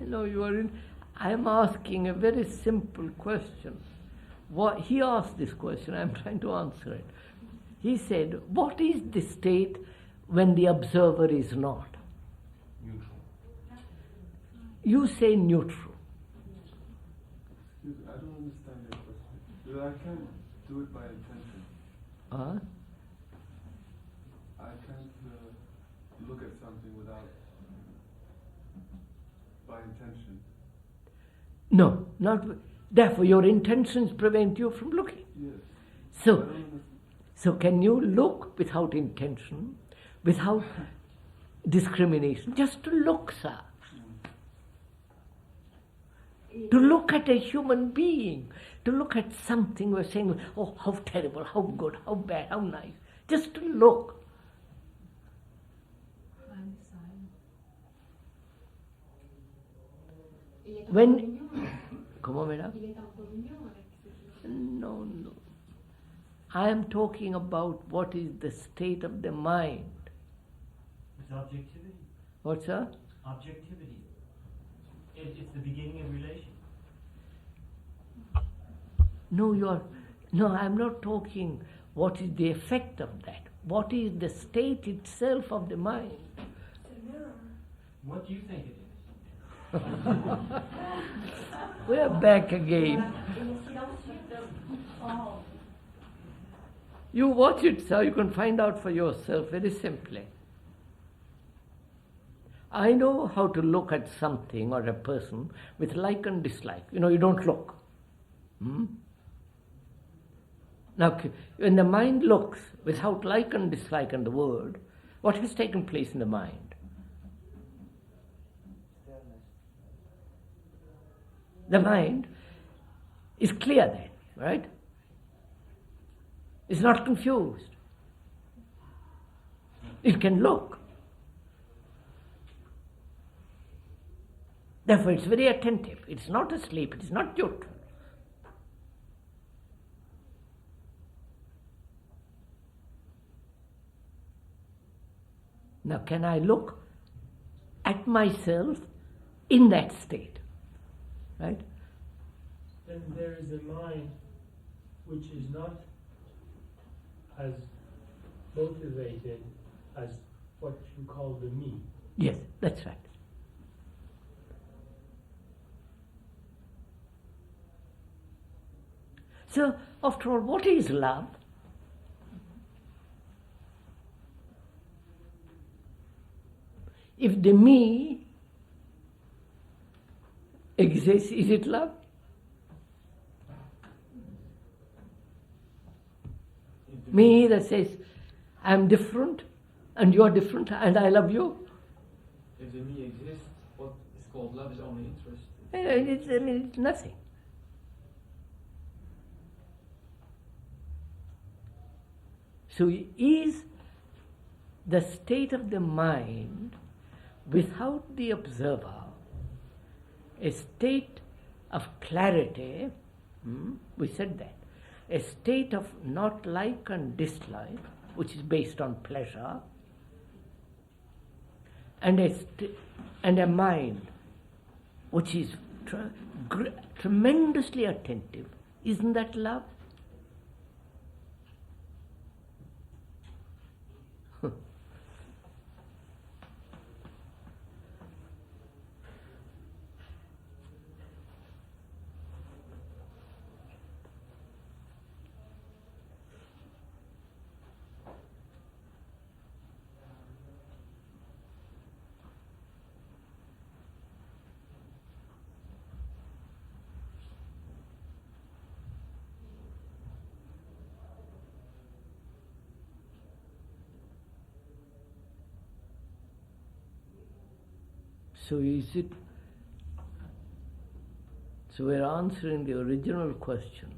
No, you are in. I am asking a very simple question. He asked this question, I am trying to answer it. He said, what is the state when the observer is not? Neutral. You say neutral. Excuse me, I don't understand your question. Because I can't do it by intention. Huh? I can't look at something without by intention. No, not. Therefore, your intentions prevent you from looking. Yes. So can you look without intention, without discrimination, just to look, sir? To look at a human being, to look at something we're saying, oh, how terrible, how good, how bad, how nice. Just to look. When... Comment, madam? No. I am talking about what is the state of the mind. It's objectivity. What's that? Objectivity. It's the beginning of relation. No, I'm not talking what is the effect of that. What is the state itself of the mind? It's a mirror. What do you think it is? We're back again. You watch it, sir, you can find out for yourself very simply. I know how to look at something or a person with like and dislike. You don't look. Now, when the mind looks without like and dislike in the word, what has taken place in the mind? The mind is clear then, right? It's not confused. It can look. Therefore, it's very attentive. It's not asleep. It's not neutral. Now, can I look at myself in that state? Right? Then there is a mind which is not as motivated as what you call the me. Yes, that's right. So, after all, what is love? If the me exists, is it love? Me that says, I'm different and you're different and I love you. If the me exists, what is called love is only interest. It's nothing. So is the state of the mind without the observer a state of clarity, we said that, a state of not like and dislike, which is based on pleasure, and a mind which is tremendously attentive. Isn't that love? So So we're answering the original question.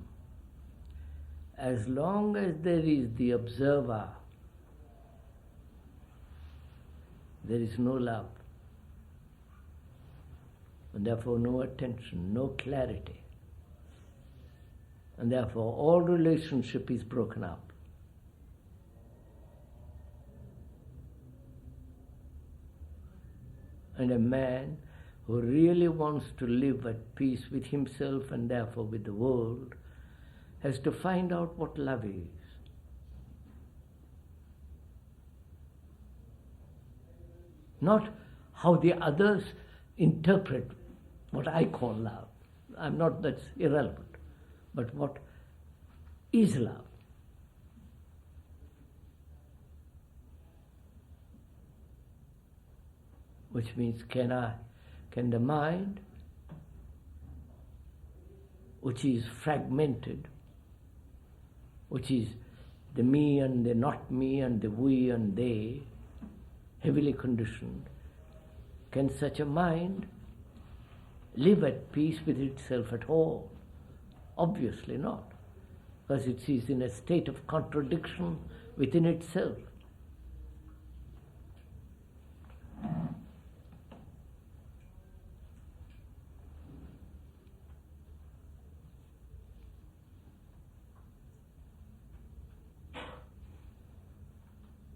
As long as there is the observer, there is no love. And therefore no attention, no clarity. And therefore all relationship is broken up. And a man who really wants to live at peace with himself and therefore with the world has to find out what love is. Not how the others interpret what I call love. I'm not, that's irrelevant. But what is love? Which means can the mind, which is fragmented, which is the me and the not me and the we and they, heavily conditioned, can such a mind live at peace with itself at all? Obviously not, because it is in a state of contradiction within itself.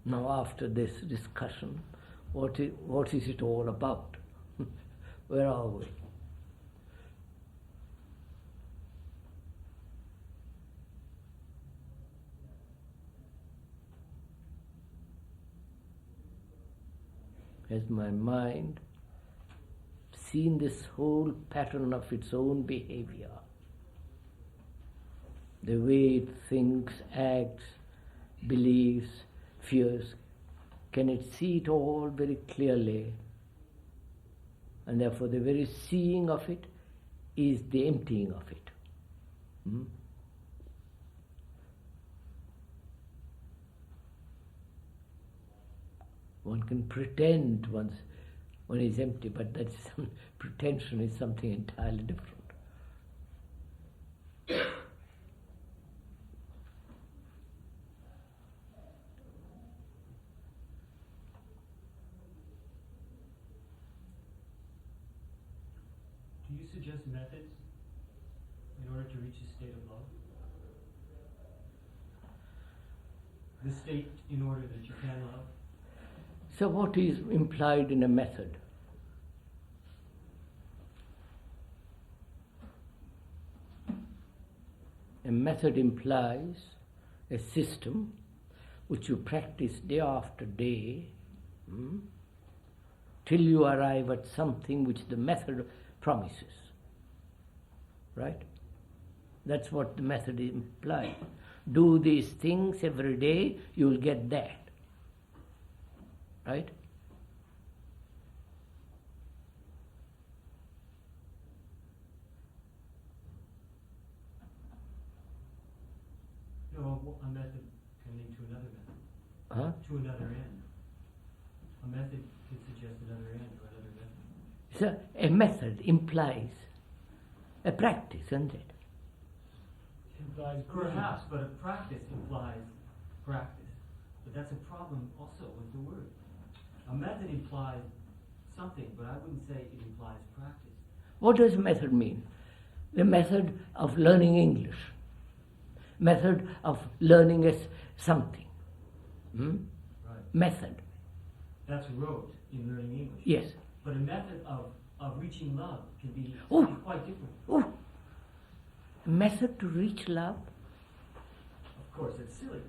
Now after this discussion, what is it all about? Where are we? Has my mind seen this whole pattern of its own behavior? The way it thinks, acts, believes, fears, can it see it all very clearly? And therefore the very seeing of it is the emptying of it. One can pretend one is empty, but that's pretension is something entirely different. Do you suggest methods in order to reach a state of love? The state in order that you can love? So what is implied in a method? A method implies a system which you practice day after day till you arrive at something which the method promises. Right? That's what the method implies. Do these things every day, you will get that. Right? No, a method can lead to another method. Huh? To another end. A method could suggest another end or another method. So a method implies a practice, isn't it? Implies perhaps, but a practice implies practice. But that's a problem also with the word. A method implies something, but I wouldn't say it implies practice. What does method mean? The method of learning English. Method of learning something. Right. Method. That's rote in learning English. Yes. But a method of reaching love can be something quite different. Oh, a method to reach love? Of course, it's silly.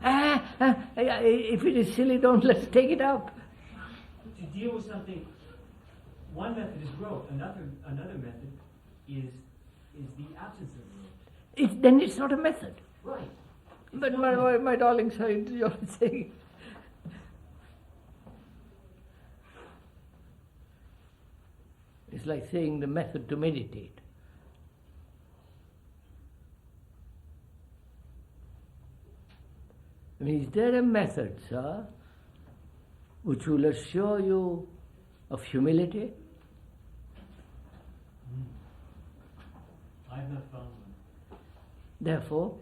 If it is silly, don't let's take it up. To deal with something, one method is rote, another method is the absence of rote. Then it's not a method. Right. But my darling side, you're saying. It's like saying the method to meditate. I mean, is there a method, sir, which will assure you of humility? I've not found one. Therefore,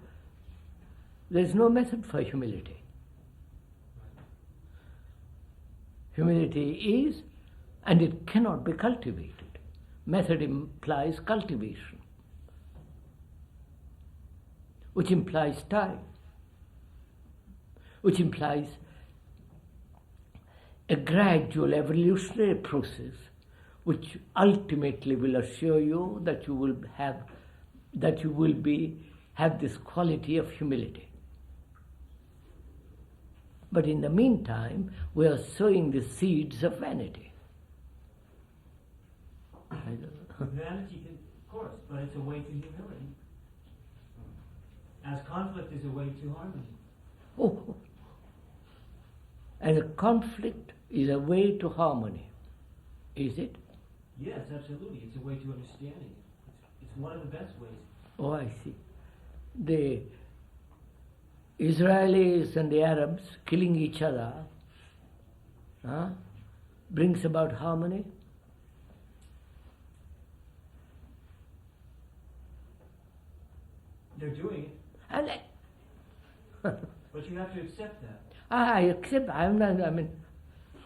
there's no method for humility. Humility is, and it cannot be cultivated. Method implies cultivation, which implies time, which implies a gradual evolutionary process which ultimately will assure you that you will have this quality of humility. But in the meantime, we are sowing the seeds of vanity. Vanity, of course, but it's a way to humility. As conflict is a way to harmony. Oh, and a conflict is a way to harmony, is it? Yes, absolutely. It's a way to understanding. It's one of the best ways. Oh, I see. The Israelis and the Arabs killing each other brings about harmony. They're doing it. And but you have to accept that. I accept. I'm not. I mean,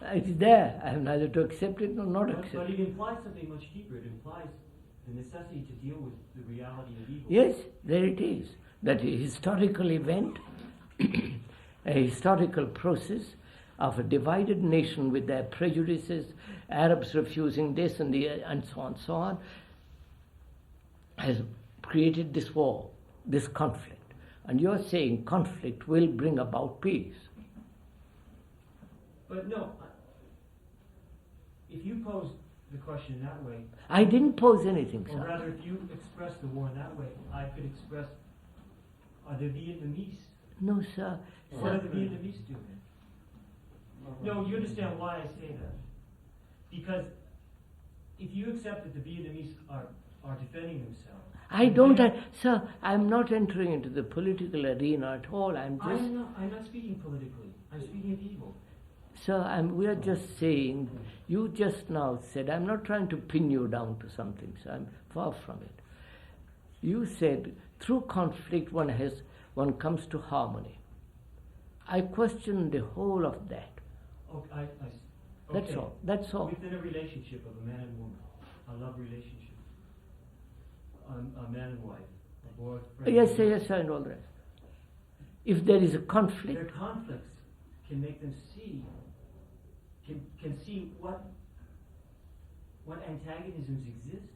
it's there. I have neither to accept it nor not accept But it. it implies something much deeper. It implies the necessity to deal with the reality of evil. Yes, there it is. That a historical event, a historical process of a divided nation with their prejudices, Arabs refusing this and so on, has created this war, this conflict. And you're saying conflict will bring about peace. But no, if you pose the question that way... I didn't pose anything, Or sir. rather, if you express the war in that way, I could express, are the Vietnamese... No, sir. What are the Vietnamese doing? No, you understand why I say that. Because if you accept that the Vietnamese are defending themselves... I don't, sir, I'm not entering into the political arena at all. I'm not speaking politically. I'm speaking of evil. Sir, we are just saying, you just now said, I'm not trying to pin you down to something, sir, I'm far from it. You said, through conflict one comes to harmony. I question the whole of that. Okay, That's all, that's all. Within a relationship of a man and woman, a love relationship, a man and wife, a boyfriend. Yes, and all that. If there is a conflict... Their conflicts can make them see, can see what antagonisms exist.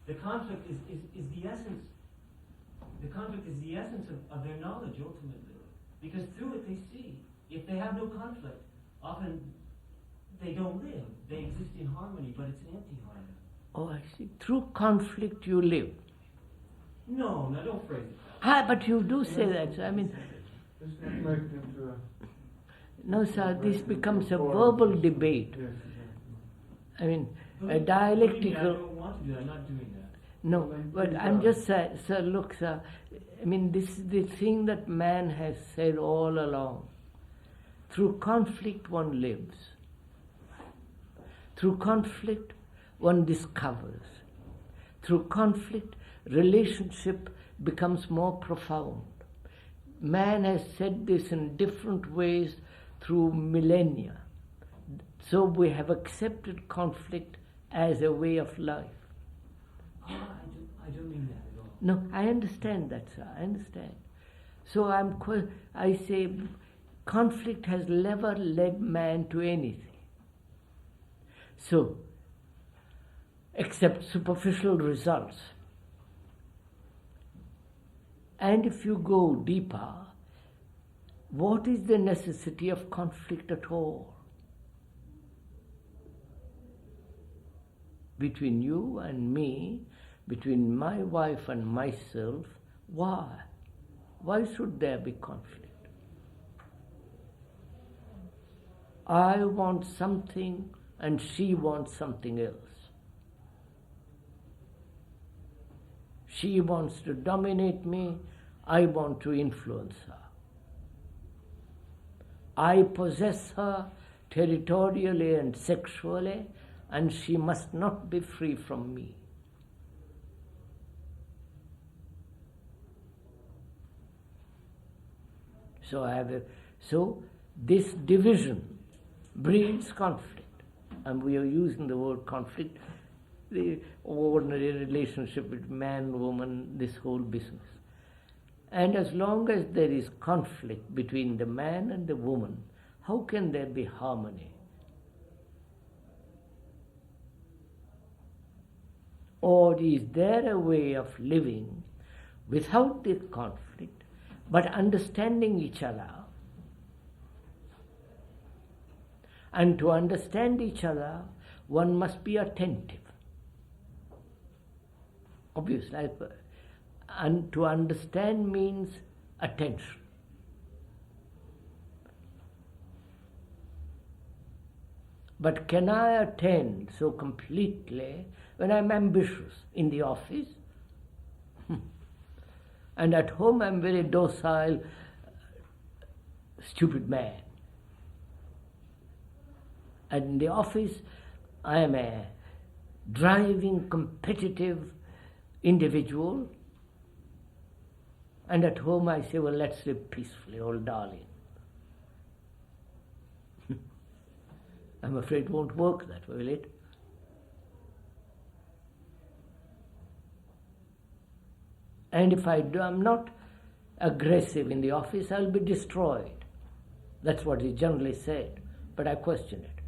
The conflict is the essence. The conflict is the essence of their knowledge ultimately. Because through it they see. If they have no conflict, often they don't live. They exist in harmony, but it's an empty harmony. Oh, I see. Through conflict you live. No, don't phrase it. But you do say that, sir. I mean... No, sir, this becomes a verbal debate. I mean, a dialectical... I don't want to do that. I'm not doing that. No, but I'm just saying, sir, look, sir, I mean, this is the thing that man has said all along. Through conflict one lives. Through conflict one discovers. Through conflict, relationship becomes more profound. Man has said this in different ways through millennia. So we have accepted conflict as a way of life. I don't mean that at all. No, I understand that, sir. I understand. So I say conflict has never led man to anything. So, except superficial results. And if you go deeper, what is the necessity of conflict at all? Between you and me, between my wife and myself, why? Why should there be conflict? I want something and she wants something else. She wants to dominate me, I want to influence her. I possess her territorially and sexually, and she must not be free from me. So this division breeds conflict, and we are using the word conflict, the ordinary relationship with man, woman, this whole business. And as long as there is conflict between the man and the woman, how can there be harmony? Or is there a way of living without this conflict, but understanding each other? And to understand each other, one must be attentive. Obviously, and to understand means attention. But can I attend so completely when I'm ambitious in the office? And at home I'm very docile, stupid man. And in the office I am a driving, competitive individual. And at home I say, well, let's live peacefully, old darling. I'm afraid it won't work that way, will it? And if I'm not aggressive in the office, I'll be destroyed. That's what is generally said, but I question it.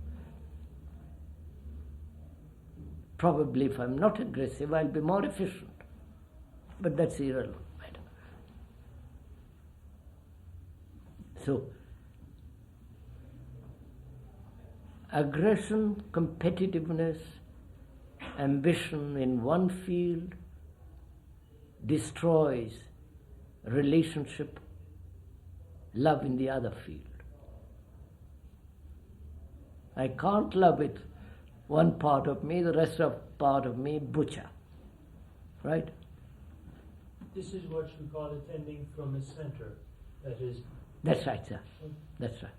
Probably if I'm not aggressive, I'll be more efficient. But that's irrelevant. So, aggression, competitiveness, ambition in one field destroys relationship, love in the other field. I can't love it, one part of me, the rest of part of me, butcher. Right? This is what you call attending from a center. That is. That's right, sir. That's right.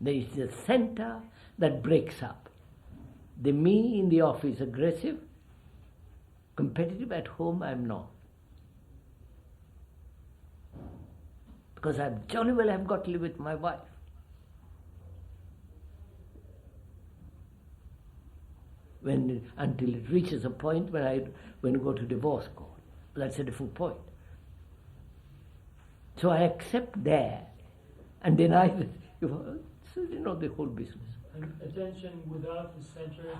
There is a center that breaks up. The me in the office aggressive, competitive. At home I'm not. Because I jolly well have got to live with my wife. Until it reaches a point when you go to divorce court. That's a different point. So I accept there, and then the whole business. And attention without the center?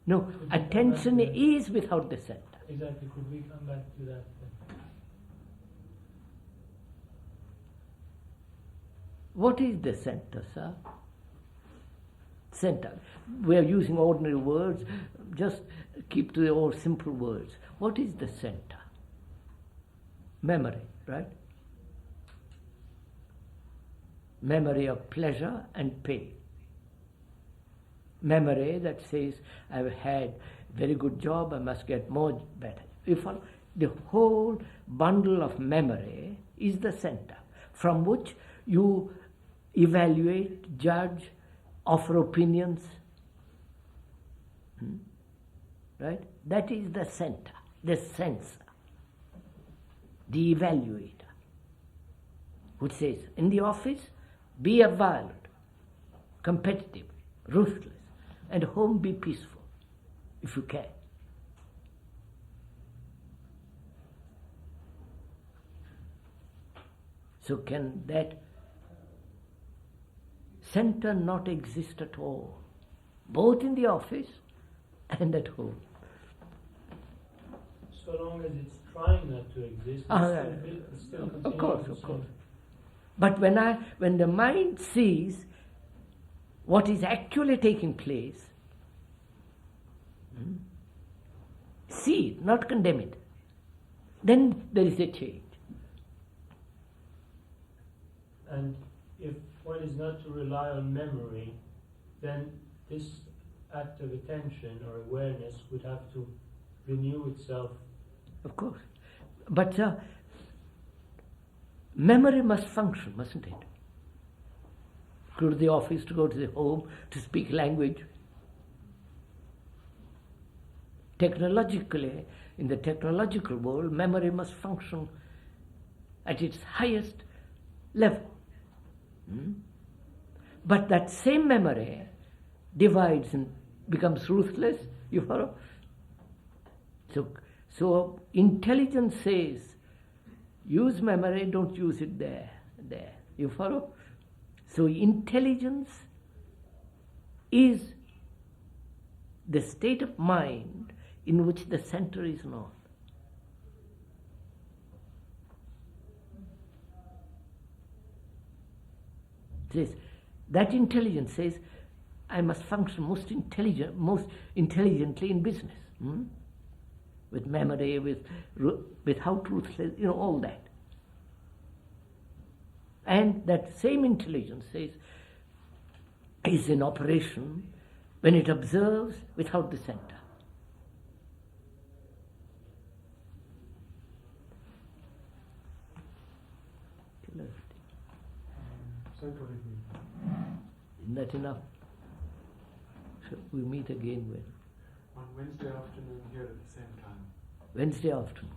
No, attention is without the center. Exactly. Could we come back to that? What is the center, sir? Center. We are using ordinary words. Just keep to the old simple words. What is the center? Memory, right? Memory of pleasure and pain. Memory that says, I've had very good job, I must get more better. You follow? The whole bundle of memory is the center from which you evaluate, judge, offer opinions. Right? That is the center, the sensor, the evaluator, which says, in the office, be a violent, competitive, ruthless, and home be peaceful, if you can. So can that center not exist at all, both in the office and at home? So long as it's trying not to exist, it's still continuing. Of course. But when the mind sees what is actually taking place, see it, not condemn it, then there is a change. And if one is not to rely on memory, then this act of attention or awareness would have to renew itself. Of course. But memory must function, mustn't it? Go to the office, to go to the home, to speak language. Technologically, in the technological world, memory must function at its highest level. But that same memory divides and becomes ruthless, you follow? So intelligence says, use memory, don't use it there. You follow? So intelligence is the state of mind in which the center is known. That intelligence says, I must function most intelligently in business. With memory, with how truthful, all that. And that same intelligence says, is in operation when it observes without the center. Isn't that enough? So we meet again when? On Wednesday afternoon here at the same time. Wednesday afternoon.